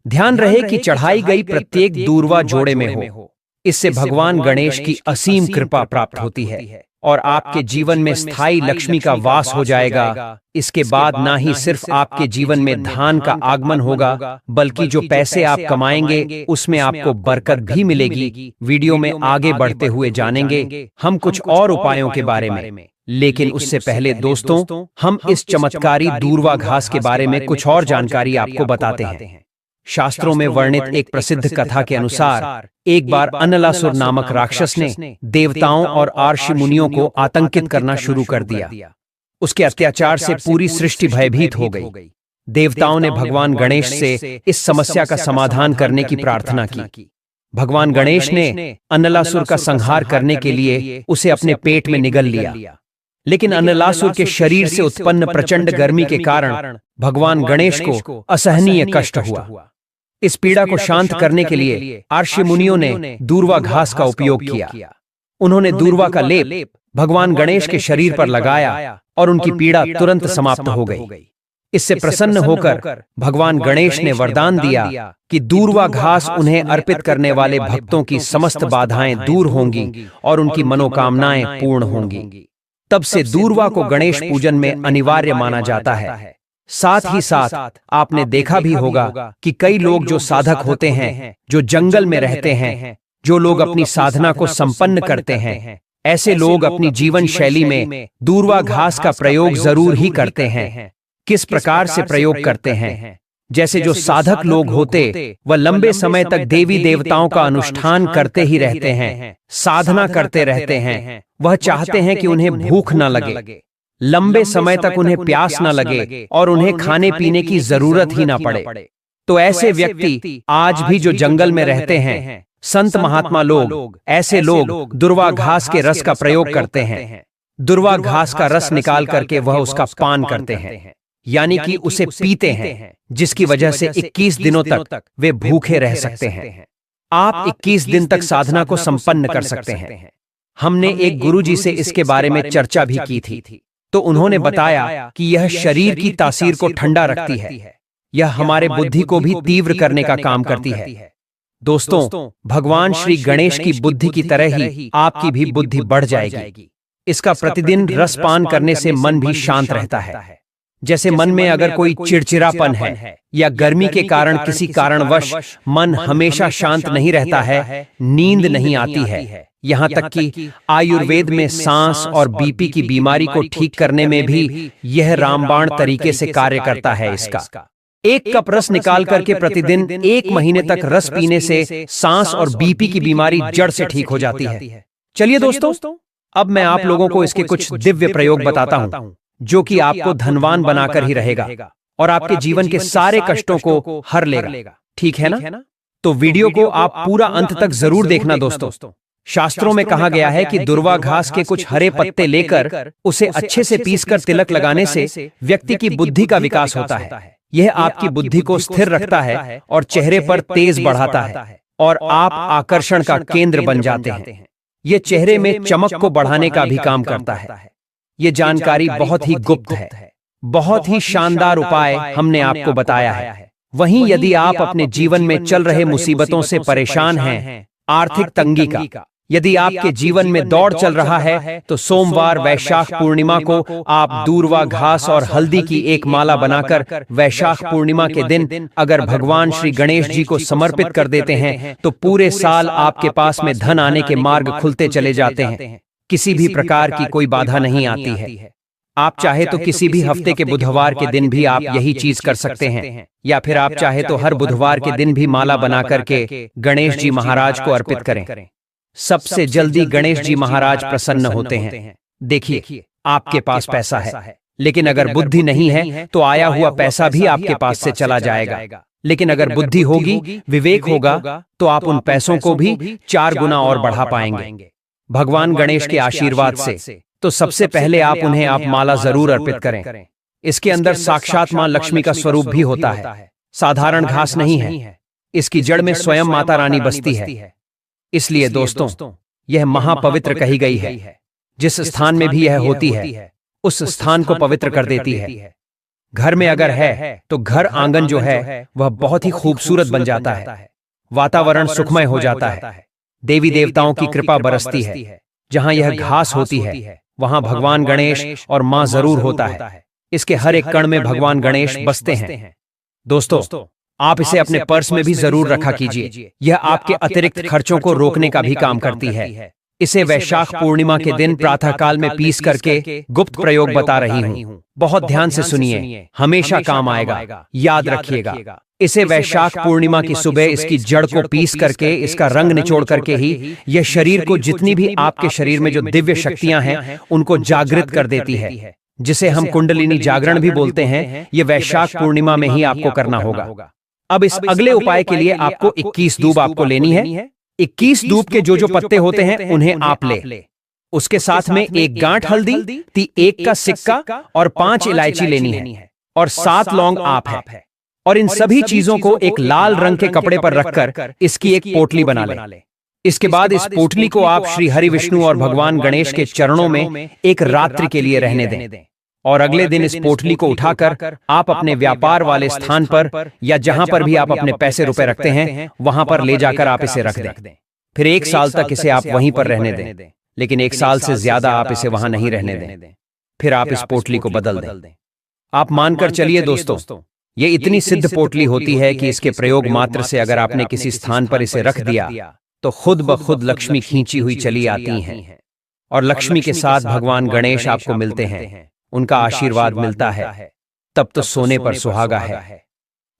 ध्यान रहे कि चढ़ाई गई प्रत्येक दूर्वा जोड़े में हो। इससे भगवान गणेश की असीम कृपा प्राप्त होती है और आपके जीवन में स्थायी लक्ष्मी का वास हो जाएगा। इसके बाद ना ही सिर्फ आपके जीवन में धन का आगमन होगा, बल्कि जो पैसे आप कमाएंगे उसमें आपको बरकत भी मिलेगी। वीडियो में आगे बढ़ते हुए जानेंगे हम कुछ और उपायों के बारे में, लेकिन उससे पहले दोस्तों, हम इस चमत्कारी दूर्वा घास के बारे में कुछ और जानकारी आपको बताते हैं। शास्त्रों में वर्णित एक प्रसिद्ध कथा के अनुसार एक बार अनलासुर नामक राक्षस ने देवताओं और आर्षि मुनियों को आतंकित करना शुरू कर दिया। उसके अत्याचार से पूरी सृष्टि भयभीत हो गई। देवताओं ने भगवान गणेश से इस समस्या का समाधान करने की प्रार्थना की। भगवान गणेश ने अनलासुर का संहार करने के लिए उसे अपने पेट में निगल लिया, लेकिन अनलासुर के शरीर से उत्पन्न प्रचंड गर्मी के कारण भगवान गणेश को असहनीय कष्ट हुआ। इस पीड़ा को शांत करने के लिए आर्षि मुनियों ने दूर्वा घास का उपयोग किया। उन्होंने दूर्वा का लेप भगवान गणेश के शरीर पर लगाया और उनकी पीड़ा तुरंत समाप्त हो गई। इससे प्रसन्न होकर भगवान गणेश ने वरदान दिया कि दूर्वा घास उन्हें अर्पित करने वाले भक्तों की समस्त बाधाएं दूर होंगी और उनकी मनोकामनाएं पूर्ण होंगी। तब से दूर्वा को गणेश पूजन में अनिवार्य माना जाता है। साथ ही साथ आपने देखा भी होगा कि कई लोग जो साधक होते हैं, जो जंगल में रहते हैं, जो लोग अपनी साधना को संपन्न करते हैं, ऐसे लोग अपनी जीवन शैली में दूर्वा घास का प्रयोग जरूर ही करते हैं। किस प्रकार से प्रयोग करते हैं? जैसे जो साधक लोग होते वह लंबे समय तक देवी देवताओं का अनुष्ठान करते ही रहते हैं, साधना करते रहते हैं। वह चाहते हैं कि उन्हें भूख न लगे, लंबे समय तक उन्हें प्यास न लगे और उन्हें खाने पीने की जरूरत ही न पड़े। तो ऐसे व्यक्ति आज भी जो जंगल में रहते हैं, संत महात्मा लोग, ऐसे लोग दुर्वा घास के रस का प्रयोग करते हैं। दुर्वा घास का रस निकाल करके वह उसका पान करते हैं, यानी कि उसे पीते हैं, जिसकी वजह से 21 दिनों तक वे भूखे रह सकते हैं। आप 21 दिन तक साधना को संपन्न कर सकते हैं। हमने एक गुरुजी से इसके बारे में चर्चा भी की थी, तो उन्होंने बताया कि यह शरीर की तासीर को ठंडा रखती है, यह हमारे बुद्धि को भी तीव्र करने का काम करती है। दोस्तों, भगवान श्री गणेश की बुद्धि की तरह ही आपकी भी बुद्धि बढ़ जाएगी। इसका प्रतिदिन रसपान करने से मन भी शांत रहता है। जैसे मन में अगर कोई चिड़चिड़ापन है या गर्मी के कारण किसी कारणवश मन हमेशा शांत नहीं रहता है, नींद नहीं आती है, यहाँ तक कि आयुर्वेद में सांस और बीपी की बीमारी को ठीक करने में भी यह रामबाण तरीके से कार्य करता है। इसका 1 कप रस निकाल करके प्रतिदिन 1 महीने तक रस पीने से सांस और बीपी की बीमारी जड़ से ठीक हो जाती है। चलिए दोस्तों, अब मैं आप लोगों को इसके कुछ दिव्य प्रयोग बताता हूँ, जो कि आपको धनवान बनाकर ही रहेगा और आपके जीवन के सारे कष्टों को हर लेगा। ठीक है ना? तो वीडियो को आप पूरा अंत तक जरूर देखना दोस्तों। शास्त्रों में कहा गया है कि दुर्वा घास के कुछ हरे पत्ते लेकर उसे अच्छे से पीसकर तिलक लगाने से व्यक्ति की बुद्धि का विकास होता है। यह आपकी बुद्धि को स्थिर रखता है और चेहरे पर तेज बढ़ाता है और आप आकर्षण का केंद्र बन जाते हैं। यह चेहरे में चमक को बढ़ाने का भी काम करता है। यह जानकारी बहुत ही गुप्त है, बहुत ही शानदार उपाय हमने आपको बताया है। वहीं यदि आप अपने जीवन में चल रहे मुसीबतों से परेशान हैं, आर्थिक तंगी का, यदि आपके जीवन में दौड़ चल रहा है, तो सोमवार वैशाख पूर्णिमा को आप दूर्वा घास और हल्दी की एक माला बनाकर वैशाख पूर्णिमा के दिन अगर भगवान श्री गणेश जी को समर्पित कर देते हैं, तो पूरे साल आपके पास में धन आने के मार्ग खुलते चले जाते हैं। किसी भी प्रकार की कोई बाधा नहीं आती है। आप चाहे तो किसी भी हफ्ते के बुधवार के दिन भी आप यही चीज कर सकते हैं, या फिर आप चाहे तो हर बुधवार के दिन भी माला बना करके गणेश जी महाराज को अर्पित करें। सबसे जल्दी गणेश जी महाराज प्रसन्न होते हैं। देखिए, आपके पास पैसा है, लेकिन अगर बुद्धि नहीं है तो आया हुआ पैसा भी आपके पास से चला जाएगा। लेकिन अगर बुद्धि होगी, विवेक होगा, तो आप उन पैसों को भी 4 गुना और बढ़ा पाएंगे भगवान गणेश के आशीर्वाद से। तो सबसे पहले आप उन्हें आप माला जरूर अर्पित करें। इसके अंदर साक्षात मां लक्ष्मी का स्वरूप भी होता है, साधारण घास नहीं है। इसकी जड़ में स्वयं माता रानी बसती है। इसलिए दोस्तों, यह महापवित्र कही गई है। जिस स्थान में भी यह होती है, उस स्थान को पवित्र कर देती है। घर में अगर है तो घर आंगन जो है वह बहुत ही खूबसूरत बन जाता है, वातावरण सुखमय हो जाता है, देवी देवताओं की कृपा बरसती है। जहां यह घास होती है वहां भगवान गणेश और मां जरूर होता है। इसके हर एक कण में भगवान गणेश बसते हैं। दोस्तों, आप इसे अपने पर्स में भी जरूर रखा कीजिए। यह आपके अतिरिक्त खर्चों को रोकने का भी काम करती है। इसे वैशाख पूर्णिमा के दिन प्रातः काल में पीस करके गुप्त प्रयोग बता रही हूँ। बहुत ध्यान से सुनिए, हमेशा काम आएगा, याद रखिएगा। इसे वैशाख पूर्णिमा की सुबह इसकी जड़ को पीस करके इसका रंग निचोड़ करके ही यह शरीर को जितनी भी आपके शरीर में जो दिव्य शक्तियां हैं उनको जागृत कर देती है, जिसे हम कुंडलिनी जागरण भी बोलते हैं। यह वैशाख पूर्णिमा में ही आपको करना होगा। अब इस अगले उपाय के लिए आपको 21 दूब आपको लेनी है। 21 दूब के जो पत्ते होते हैं उन्हें आप ले। उसके साथ में 1 गांठ हल्दी, 1 का सिक्का और 5 इलायची लेनी है और 7 लौंग आप है। और इन सभी चीजों को एक लाल रंग के कपड़े पर रखकर इसकी एक पोटली बना ले। इसके बाद इस पोटली को आप श्री हरि विष्णु और भगवान गणेश के चरणों में एक रात्रि के लिए रहने दें और अगले दिन इस पोटली को उठाकर आप अपने व्यापार वाले स्थान पर या जहां पर भी आप अपने पैसे रुपए रखते हैं वहां पर ले जाकर आप इसे रख दें। फिर 1 साल तक इसे आप वहीं पर रहने दें, लेकिन 1 साल से ज्यादा आप इसे वहां नहीं रहने दें। फिर आप इस पोटली को बदल दें। आप मानकर चलिए दोस्तों, ये इतनी सिद्ध पोटली होती है कि इसके प्रयोग मात्र से अगर आपने किसी स्थान पर इसे रख दिया तो खुद ब खुद लक्ष्मी खींची हुई चली आती हैं और लक्ष्मी के साथ भगवान गणेश आपको मिलते हैं, उनका आशीर्वाद मिलता है। तब तो सोने पर सुहागा है।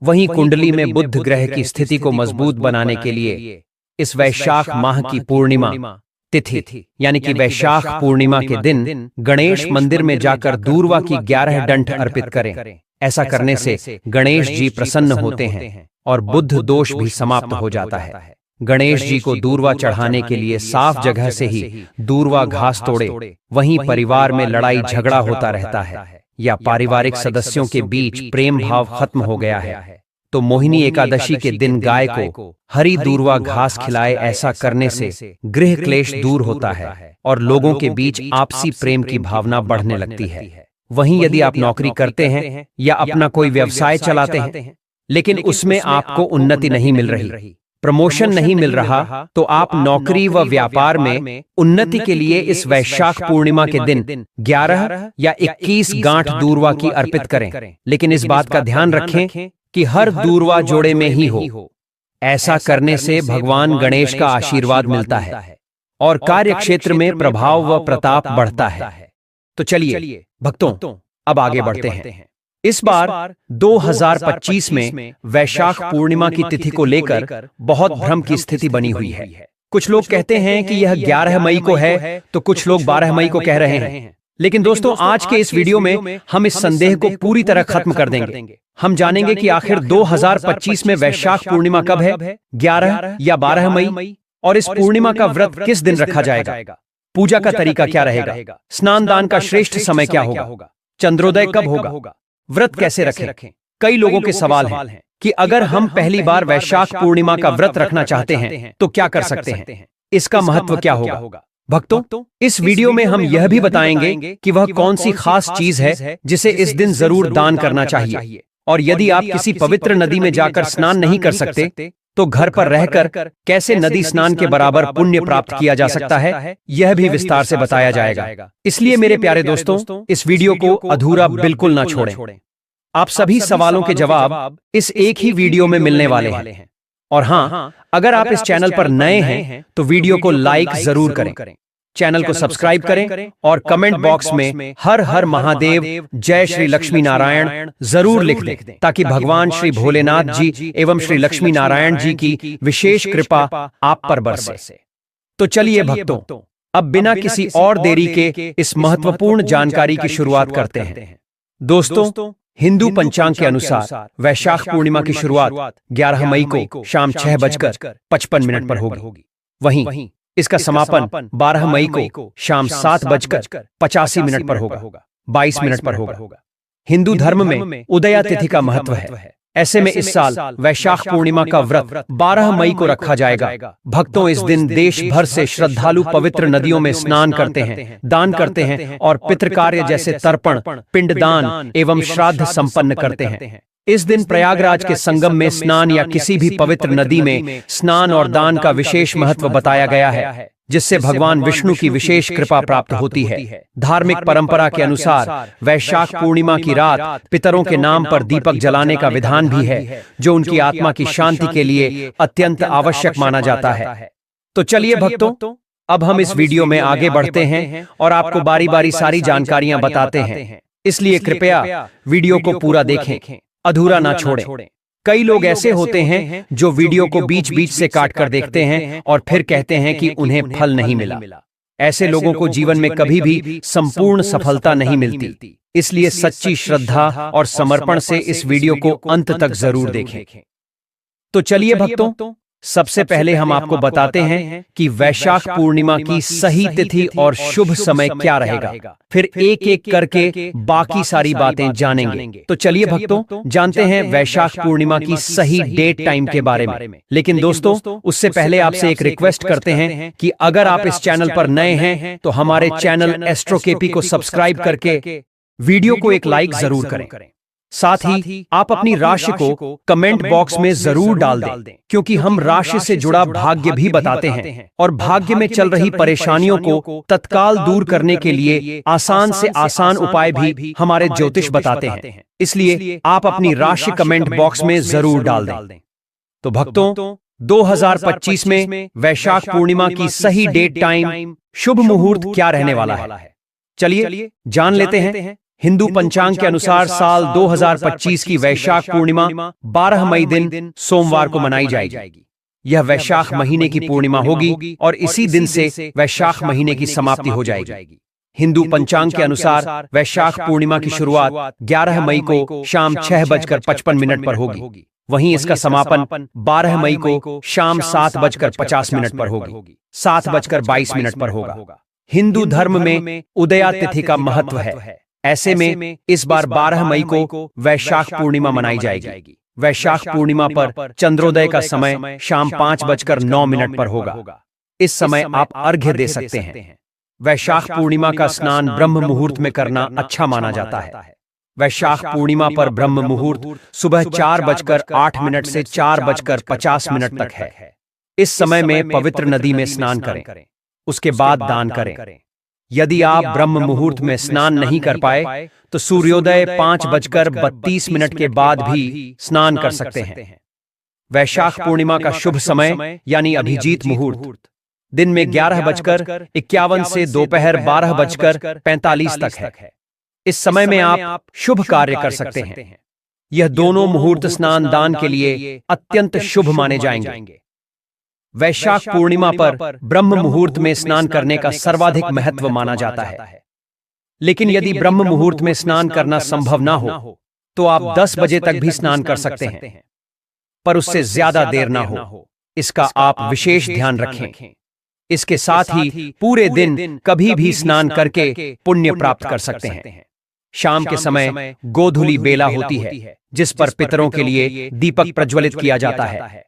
वहीं कुंडली में बुध ग्रह की स्थिति को मजबूत बनाने के लिए इस वैशाख माह की पूर्णिमा तिथि यानी कि वैशाख पूर्णिमा के दिन गणेश मंदिर में जाकर दूर्वा की 11 डंठ अर्पित करें। ऐसा करने से गणेश जी प्रसन्न होते हैं और बुध दोष भी समाप्त हो जाता है। गणेश जी को दूर्वा चढ़ाने के लिए साफ जगह से ही दूर्वा घास तोड़े। वहीं परिवार में लड़ाई झगड़ा होता रहता है या पारिवारिक सदस्यों के बीच प्रेम भाव खत्म हो गया है तो मोहिनी एकादशी के दिन गाय को हरी दूर्वा घास खिलाए। ऐसा करने से गृह क्लेश दूर होता है और लोगों के बीच आपसी प्रेम की भावना बढ़ने लगती है। वहीं यदि आप नौकरी करते हैं या अपना कोई व्यवसाय चलाते हैं लेकिन उसमें आपको उन्नति नहीं मिल रही, प्रमोशन नहीं मिल रहा, तो आप नौकरी व व्यापार में उन्नति के लिए इस वैशाख पूर्णिमा के दिन 11 या 21 गांठ दूर्वा की अर्पित करें। लेकिन इस बात का ध्यान रखें कि हर दूर्वा जोड़े में ही हो। ऐसा करने से भगवान गणेश का आशीर्वाद मिलता है और कार्य क्षेत्र में प्रभाव व प्रताप बढ़ता है। तो चलिए भक्तों, अब आगे बढ़ते हैं। इस बार 2025 में वैशाख पूर्णिमा की तिथि को लेकर बहुत भ्रम की स्थिति बनी हुई है। कुछ लोग कहते हैं कि यह 11 मई को है तो कुछ लोग 12 मई को कह रहे हैं। लेकिन दोस्तों, आज के इस वीडियो में हम इस संदेह को पूरी तरह खत्म कर देंगे। हम जानेंगे कि आखिर 2025 में वैशाख पूर्णिमा कब है, 11 या 12 मई, और इस पूर्णिमा का व्रत किस दिन रखा जाएगा, पूजा का तरीका क्या रहेगा, स्नान दान का श्रेष्ठ समय क्या होगा, चंद्रोदय कब होगा, व्रत कैसे रखें। कई लोगों के सवाल हैं कि अगर हम पहली बार वैशाख पूर्णिमा का व्रत रखना चाहते हैं तो क्या कर सकते हैं, इसका महत्व क्या होगा। भक्तों, इस वीडियो में हम यह भी बताएंगे कि वह कौन सी खास चीज है जिसे इस दिन जरूर दान करना चाहिए, और यदि आप किसी पवित्र नदी में जाकर स्नान नहीं कर सकते तो घर पर रहकर कैसे नदी स्नान के बराबर पुण्य प्राप्त किया जा सकता है, यह भी विस्तार से बताया जाएगा। इसलिए मेरे प्यारे दोस्तों, इस वीडियो को अधूरा बिल्कुल ना छोड़ें। आप सभी सवालों के जवाब इस एक ही वीडियो में मिलने वाले हैं। और हाँ, अगर आप इस चैनल पर नए हैं तो वीडियो को लाइक जरूर करें, चैनल को सब्सक्राइब करें और कमेंट बॉक्स में हर हर महादेव, जय श्री लक्ष्मी नारायण जरूर लिख दें, ताकि भगवान श्री भोलेनाथ जी एवं श्री लक्ष्मी नारायण जी की विशेष कृपा आप पर बरसे। तो चलिए भक्तों, अब बिना किसी और देरी के इस महत्वपूर्ण जानकारी की शुरुआत करते हैं। दोस्तों, हिंदू पंचांग के अनुसार वैशाख पूर्णिमा की शुरुआत 11 मई को शाम 6:55 पर होगी। वहीं इसका समापन 12 मई को शाम 7:85 पर होगा, 22 मिनट पर होगा। हिंदू धर्म में उदया तिथि का महत्व है। ऐसे में इस साल वैशाख पूर्णिमा का व्रत 12 मई को रखा जाएगा। भक्तों, इस दिन देश भर से श्रद्धालु पवित्र नदियों में स्नान करते हैं, दान करते हैं और पितृकार्य जैसे तर्पण, पिंडदान एवं श्राद्ध संपन्न करते हैं। इस दिन प्रयागराज के संगम में स्नान या किसी भी पवित्र नदी में स्नान और दान का विशेष महत्व बताया गया है, जिससे भगवान विष्णु की विशेष कृपा प्राप्त होती है। धार्मिक परंपरा के अनुसार वैशाख पूर्णिमा की रात पितरों के नाम पर दीपक जलाने का विधान भी है, जो उनकी आत्मा की शांति के लिए अत्यंत आवश्यक माना जाता है। तो चलिए भक्तों, अब हम इस वीडियो में आगे बढ़ते हैं और आपको बारी बारी सारी जानकारियां बताते हैं। इसलिए कृपया वीडियो को पूरा देखें, अधूरा ना छोड़ें। कई लोग ऐसे होते हैं जो वीडियो को बीच बीच से काट कर देखते हैं और फिर कहते हैं कि उन्हें फल नहीं मिला। ऐसे लोगों को जीवन में कभी भी संपूर्ण सफलता नहीं मिलती। इसलिए सच्ची श्रद्धा और समर्पण से इस वीडियो को अंत तक जरूर देखें। तो चलिए भक्तों, सबसे पहले हम आपको बताते हैं कि वैशाख पूर्णिमा की सही तिथि और शुभ समय क्या रहेगा। फिर एक एक करके बाकी सारी बातें जानेंगे। तो चलिए भक्तों, जानते हैं वैशाख पूर्णिमा की सही डेट टाइम के बारे में। लेकिन दोस्तों, उससे पहले आपसे एक रिक्वेस्ट करते हैं कि अगर आप इस चैनल पर नए हैं तो हमारे चैनल एस्ट्रो केपी को सब्सक्राइब करके वीडियो को एक लाइक जरूर करें। साथ ही आप अपनी राशि को कमेंट बॉक्स में जरूर डाल दें, क्योंकि हम राशि से जुड़ा भाग्य भी बताते हैं और भाग्य में चल रही परेशानियों को तत्काल दूर करने के लिए आसान से आसान उपाय भी हमारे ज्योतिष बताते हैं। इसलिए आप अपनी राशि कमेंट बॉक्स में जरूर डाल दें। तो भक्तों, 2025 में वैशाख पूर्णिमा की सही डेट, टाइम, शुभ मुहूर्त क्या रहने वाला है, चलिए जान लेते हैं। हिंदू पंचांग के अनुसार साल 2025 की वैशाख पूर्णिमा 12 मई दिन सोमवार को मनाई जाएगी। यह वैशाख महीने की पूर्णिमा होगी और इसी दिन से वैशाख महीने की समाप्ति हो जाएगी। हिंदू पंचांग के अनुसार वैशाख पूर्णिमा की शुरुआत 11 मई को शाम 6:55 पर होगी। वहीं इसका समापन 12 मई को शाम 7:50 पर होगी, 7:22 पर होगा। हिंदू धर्म में उदया तिथि का महत्व है। ऐसे में इस बार 12 मई को वैशाख पूर्णिमा मनाई जाएगी। वैशाख पूर्णिमा पर चंद्रोदय का समय शाम 5:09 पर होगा। इस समय आप अर्घ्य दे सकते हैं। वैशाख पूर्णिमा का स्नान ब्रह्म मुहूर्त में करना अच्छा माना जाता है। वैशाख पूर्णिमा पर ब्रह्म मुहूर्त सुबह 4:08 से 4:50 तक है। इस समय में पवित्र नदी में स्नान करें, उसके बाद दान करें। यदि आप ब्रह्म मुहूर्त में स्नान नहीं कर पाए तो सूर्योदय 5:32 के बाद भी स्नान कर सकते हैं। वैशाख पूर्णिमा का शुभ समय यानी अभिजीत मुहूर्त दिन में 11:51 से दोपहर 12:45 तक है। इस समय में आप शुभ कार्य कर सकते हैं। यह दोनों मुहूर्त स्नान दान के लिए अत्यंत शुभ माने जाएंगे। वैशाख पूर्णिमा पर ब्रह्म मुहूर्त में स्नान करने का सर्वाधिक महत्व माना जाता है। लेकिन यदि ब्रह्म मुहूर्त में स्नान करना संभव ना हो तो आप 10 बजे तक भी स्नान कर सकते हैं, पर उससे ज्यादा देर ना हो, इसका आप विशेष ध्यान रखें। इसके साथ ही पूरे दिन कभी भी स्नान करके पुण्य प्राप्त कर सकते हैं। शाम के समय गोधूली बेला होती है, जिस पर पितरों के लिए दीपक प्रज्वलित किया जाता है।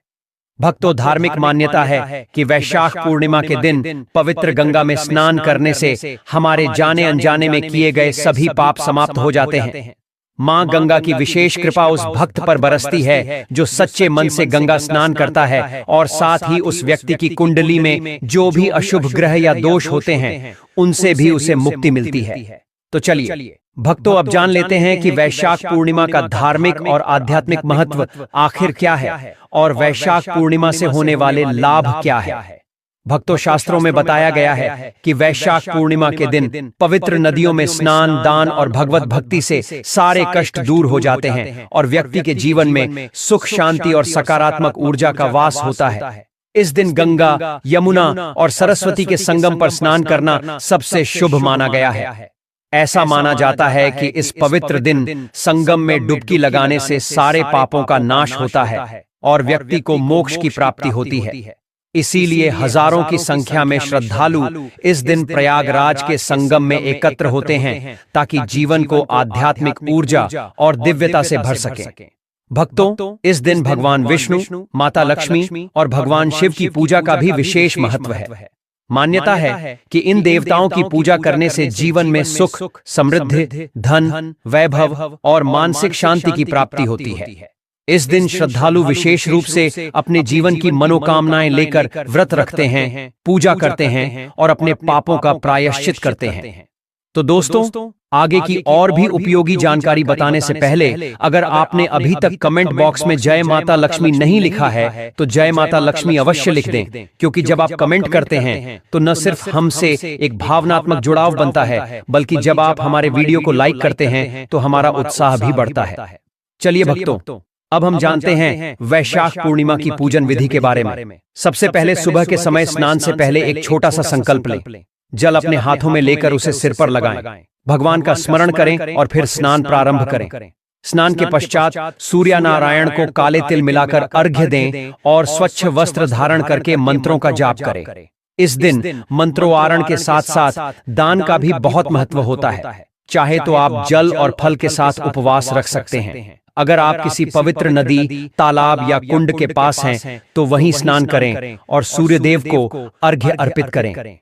भक्तों, धार्मिक मान्यता है कि वैशाख पूर्णिमा के दिन पवित्र गंगा में स्नान करने से हमारे जाने अनजाने में किए गए सभी पाप समाप्त हो जाते हैं। मां गंगा की विशेष कृपा उस भक्त पर बरसती है जो सच्चे मन से गंगा स्नान करता है, और साथ ही उस व्यक्ति की कुंडली में जो भी अशुभ ग्रह या दोष होते हैं उनसे भी उसे मुक्ति मिलती है। तो चलिए भक्तों, अब जान लेते हैं कि वैशाख पूर्णिमा का धार्मिक और आध्यात्मिक महत्व आखिर क्या है और वैशाख पूर्णिमा से होने वाले लाभ क्या है। भक्तों, शास्त्रों में बताया गया है कि वैशाख पूर्णिमा के दिन पवित्र नदियों में स्नान, दान और भगवत भक्ति से सारे कष्ट दूर हो जाते हैं और व्यक्ति के जीवन में सुख, शांति और सकारात्मक ऊर्जा का वास होता है। इस दिन गंगा, यमुना और सरस्वती के संगम पर स्नान करना सबसे शुभ माना गया है। ऐसा माना जाता है कि इस पवित्र दिन संगम में डुबकी लगाने से सारे पापों का नाश होता है और व्यक्ति को मोक्ष की प्राप्ति होती है। इसीलिए हजारों की संख्या में श्रद्धालु इस दिन प्रयागराज के संगम में एकत्र होते हैं ताकि जीवन को आध्यात्मिक ऊर्जा और दिव्यता से भर सके। भक्तों, इस दिन भगवान विष्णु, माता लक्ष्मी और भगवान शिव की पूजा का भी विशेष महत्व है। मान्यता है कि इन देवताओं की पूजा करने से जीवन में सुख, समृद्धि, धन, वैभव और मानसिक शांति की प्राप्ति होती है। इस दिन श्रद्धालु विशेष रूप से अपने जीवन की मनोकामनाएं लेकर व्रत रखते हैं, पूजा करते हैं और अपने पापों का प्रायश्चित करते हैं। तो दोस्तों, आगे की और भी उपयोगी जानकारी बताने से पहले अगर आपने अभी तक कमेंट बॉक्स में जय माता लक्ष्मी नहीं लिखा है तो जय माता लक्ष्मी अवश्य लिख दें, क्योंकि जब आप कमेंट करते हैं तो न सिर्फ हमसे एक भावनात्मक जुड़ाव बनता है, बल्कि जब आप हमारे वीडियो को लाइक करते हैं तो हमारा उत्साह भी बढ़ता है। चलिए भक्तों, अब हम जानते हैं वैशाख पूर्णिमा की पूजन विधि के बारे में। सबसे पहले सुबह के समय स्नान से पहले एक छोटा सा संकल्प लें। जल अपने हाथों में लेकर उसे सिर पर लगाएं, भगवान का स्मरण करें और फिर स्नान प्रारंभ करें। स्नान के पश्चात सूर्य नारायण को काले तिल मिलाकर अर्घ्य दें और स्वच्छ वस्त्र धारण करके मंत्रों का जाप करें। इस दिन मंत्रोच्चारण के साथ साथ दान का भी बहुत महत्व होता है। चाहे तो आप जल और फल के साथ उपवास रख सकते हैं। अगर आप किसी पवित्र नदी, तालाब या कुंड के पास हैं तो वहीं स्नान करें और सूर्यदेव को अर्घ्य अर्पित करें।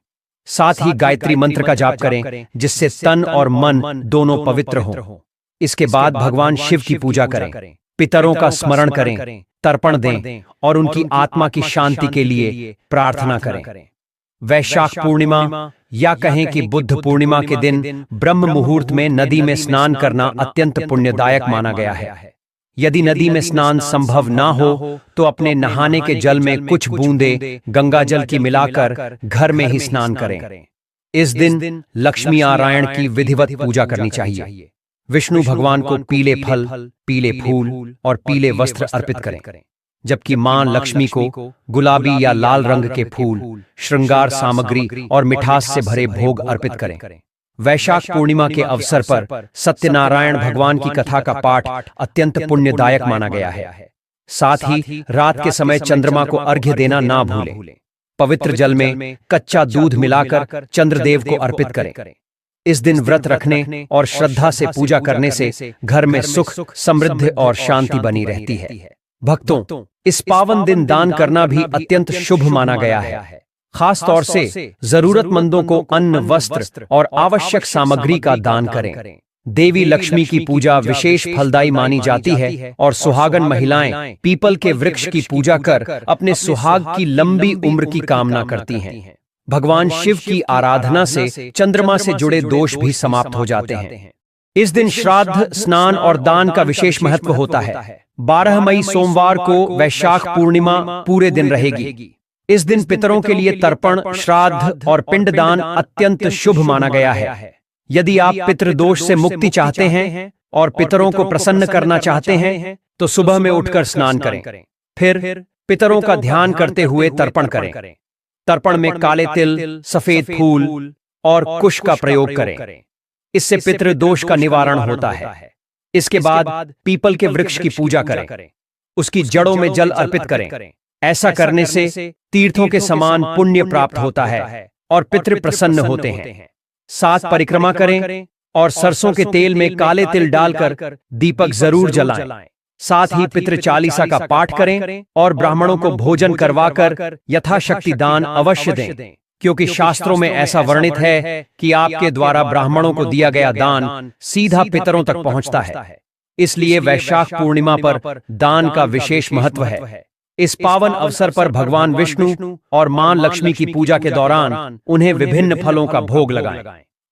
साथ ही गायत्री मंत्र का जाप करें, जिससे तन और मन दोनों पवित्र हों। इसके बाद भगवान शिव की पूजा करें, पितरों का स्मरण करें, तर्पण दें और उनकी आत्मा की शांति के लिए प्रार्थना करें। वैशाख पूर्णिमा या कहें कि बुद्ध पूर्णिमा के दिन ब्रह्म मुहूर्त में नदी में स्नान करना अत्यंत पुण्यदायक माना गया है। यदि नदी में स्नान संभव ना हो तो अपने नहाने के जल में कुछ बूंदे गंगा जल की मिलाकर घर में ही स्नान करें। इस दिन लक्ष्मी नारायण की विधिवत पूजा करनी चाहिए। विष्णु भगवान को पीले फल, पीले फूल और पीले वस्त्र अर्पित करें, जबकि मां लक्ष्मी को गुलाबी या लाल रंग के फूल, श्रृंगार सामग्री और मिठास से भरे भोग अर्पित करें। वैशाख पूर्णिमा के अवसर पर सत्यनारायण भगवान की कथा का पाठ अत्यंत पुण्यदायक माना गया है। साथ ही रात के समय चंद्रमा को अर्घ्य देना ना भूलें। पवित्र जल में कच्चा दूध मिलाकर चंद्रदेव को अर्पित करें। इस दिन व्रत रखने और श्रद्धा से पूजा करने से घर में सुख, समृद्धि और शांति बनी रहती है। भक्तों, इस पावन दिन दान करना भी अत्यंत शुभ माना गया है। खास तौर से जरूरतमंदों को अन्न, वस्त्र और आवश्यक सामग्री का दान करें। देवी लक्ष्मी की पूजा विशेष फलदायी मानी जाती है और सुहागन महिलाएं पीपल के वृक्ष की पूजा कर अपने सुहाग की लंबी उम्र की कामना करती हैं। भगवान शिव की आराधना से चंद्रमा से जुड़े दोष भी समाप्त हो जाते हैं। इस दिन श्राद्ध, स्नान और दान का विशेष महत्व होता है। 12 मई सोमवार को वैशाख पूर्णिमा पूरे दिन रहेगी। इस दिन पितरों के लिए तर्पण, श्राद्ध और पिंडदान अत्यंत शुभ माना गया है। यदि आप पितृदोष से मुक्ति चाहते हैं और पितरों को प्रसन्न करना चाहते हैं तो सुबह में उठकर स्नान करें। फिर पितरों का ध्यान करते हुए तर्पण करें। तर्पण में काले तिल, सफेद फूल और कुश का प्रयोग करें। इससे पितृदोष का निवारण होता है। इसके बाद पीपल के वृक्ष की पूजा करें, उसकी जड़ों में जल अर्पित करें। ऐसा करने से तीर्थों के समान पुण्य प्राप्त होता है और पितृ प्रसन्न होते हैं। 7 परिक्रमा करें और सरसों के तेल में काले तिल डालकर दीपक जरूर जलाएं। साथ ही पितृ चालीसा का पाठ करें और ब्राह्मणों को भोजन करवाकर यथाशक्ति दान अवश्य दें, क्योंकि शास्त्रों में ऐसा वर्णित है कि आपके द्वारा ब्राह्मणों को दिया गया दान सीधा पितरों तक पहुंचता है। इसलिए वैशाख पूर्णिमा पर दान का विशेष महत्व है। इस पावन अवसर पर भगवान विष्णु और मां लक्ष्मी की पूजा के दौरान उन्हें विभिन्न फलों का भोग लगाएं।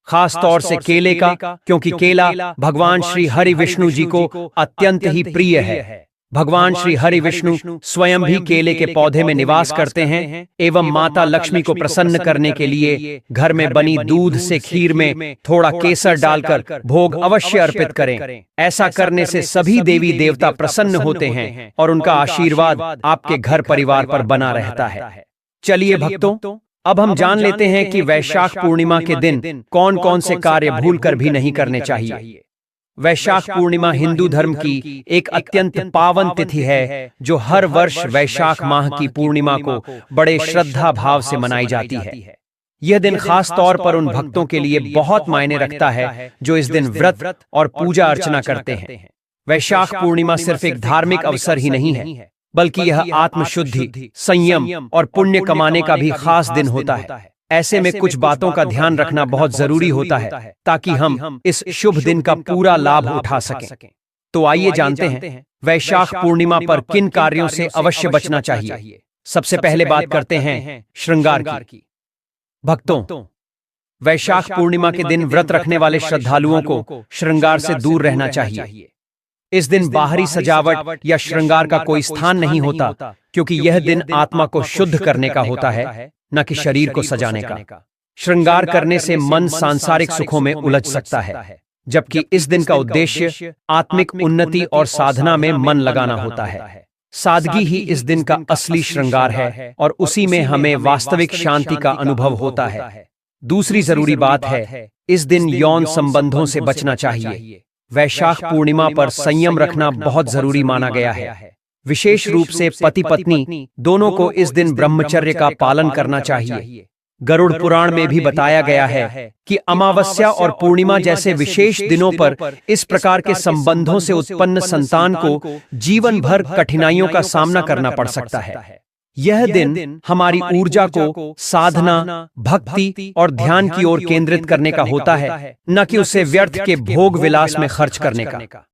खास तौर से केले का, क्योंकि केला भगवान श्री हरि विष्णु जी को अत्यंत ही प्रिय है। भगवान श्री हरि विष्णु स्वयं भी केले के पौधे में निवास करते हैं एवं माता लक्ष्मी को प्रसन्न करने के लिए घर में बनी दूध से खीर में थोड़ा केसर डालकर भोग अवश्य अर्पित करें। ऐसा करने से सभी देवी देवता प्रसन्न होते हैं और उनका आशीर्वाद आपके घर परिवार पर बना रहता है। चलिए भक्तों, अब हम जान लेते हैं कि वैशाख पूर्णिमा के दिन कौन कौन से कार्य भूलकर भी नहीं करने चाहिए। वैशाख पूर्णिमा हिंदू धर्म की एक अत्यंत पावन तिथि है, जो हर वर्ष वैशाख माह की पूर्णिमा को बड़े श्रद्धा भाव से मनाई जाती है। यह दिन खास तौर पर उन भक्तों के लिए बहुत मायने रखता है जो इस दिन व्रत और पूजा अर्चना करते हैं। वैशाख पूर्णिमा सिर्फ एक धार्मिक अवसर ही नहीं है, बल्कि यह आत्मशुद्धि, संयम और पुण्य कमाने का भी खास दिन होता है। ऐसे में कुछ बातों का ध्यान रखना बहुत जरूरी होता है ताकि हम इस शुभ दिन का पूरा लाभ उठा सकें। तो आइए जानते हैं वैशाख पूर्णिमा पर किन कार्यों से अवश्य बचना चाहिए। सबसे पहले बात करते हैं श्रृंगार की। भक्तों, वैशाख पूर्णिमा के दिन व्रत रखने वाले श्रद्धालुओं को श्रृंगार से दूर रहना चाहिए। इस दिन बाहरी सजावट या श्रृंगार का कोई स्थान नहीं होता, क्योंकि यह दिन आत्मा को शुद्ध करने का होता है, न कि शरीर को सजाने का। श्रृंगार करने से मन सांसारिक सुखों में उलझ सकता है, जबकि इस दिन का उद्देश्य आत्मिक उन्नति और साधना में मन लगाना होता है। सादगी ही इस दिन का असली श्रृंगार है और उसी में हमें वास्तविक शांति का अनुभव होता है। दूसरी जरूरी बात है, इस दिन यौन संबंधों से बचना चाहिए। वैशाख पूर्णिमा पर संयम रखना बहुत जरूरी माना गया है। विशेष रूप से पति पत्नी दोनों को इस दिन ब्रह्मचर्य का पालन करना चाहिए। गरुड़ पुराण में भी बताया गया है कि अमावस्या और पूर्णिमा जैसे विशेष दिनों पर इस प्रकार के संबंधों से उत्पन्न संतान को जीवन भर कठिनाइयों का सामना करना पड़ सकता है। यह दिन हमारी ऊर्जा को साधना, भक्ति और ध्यान की ओर केंद्रित करने का होता है, न कि उसे व्यर्थ के भोग विलास में खर्च करने का।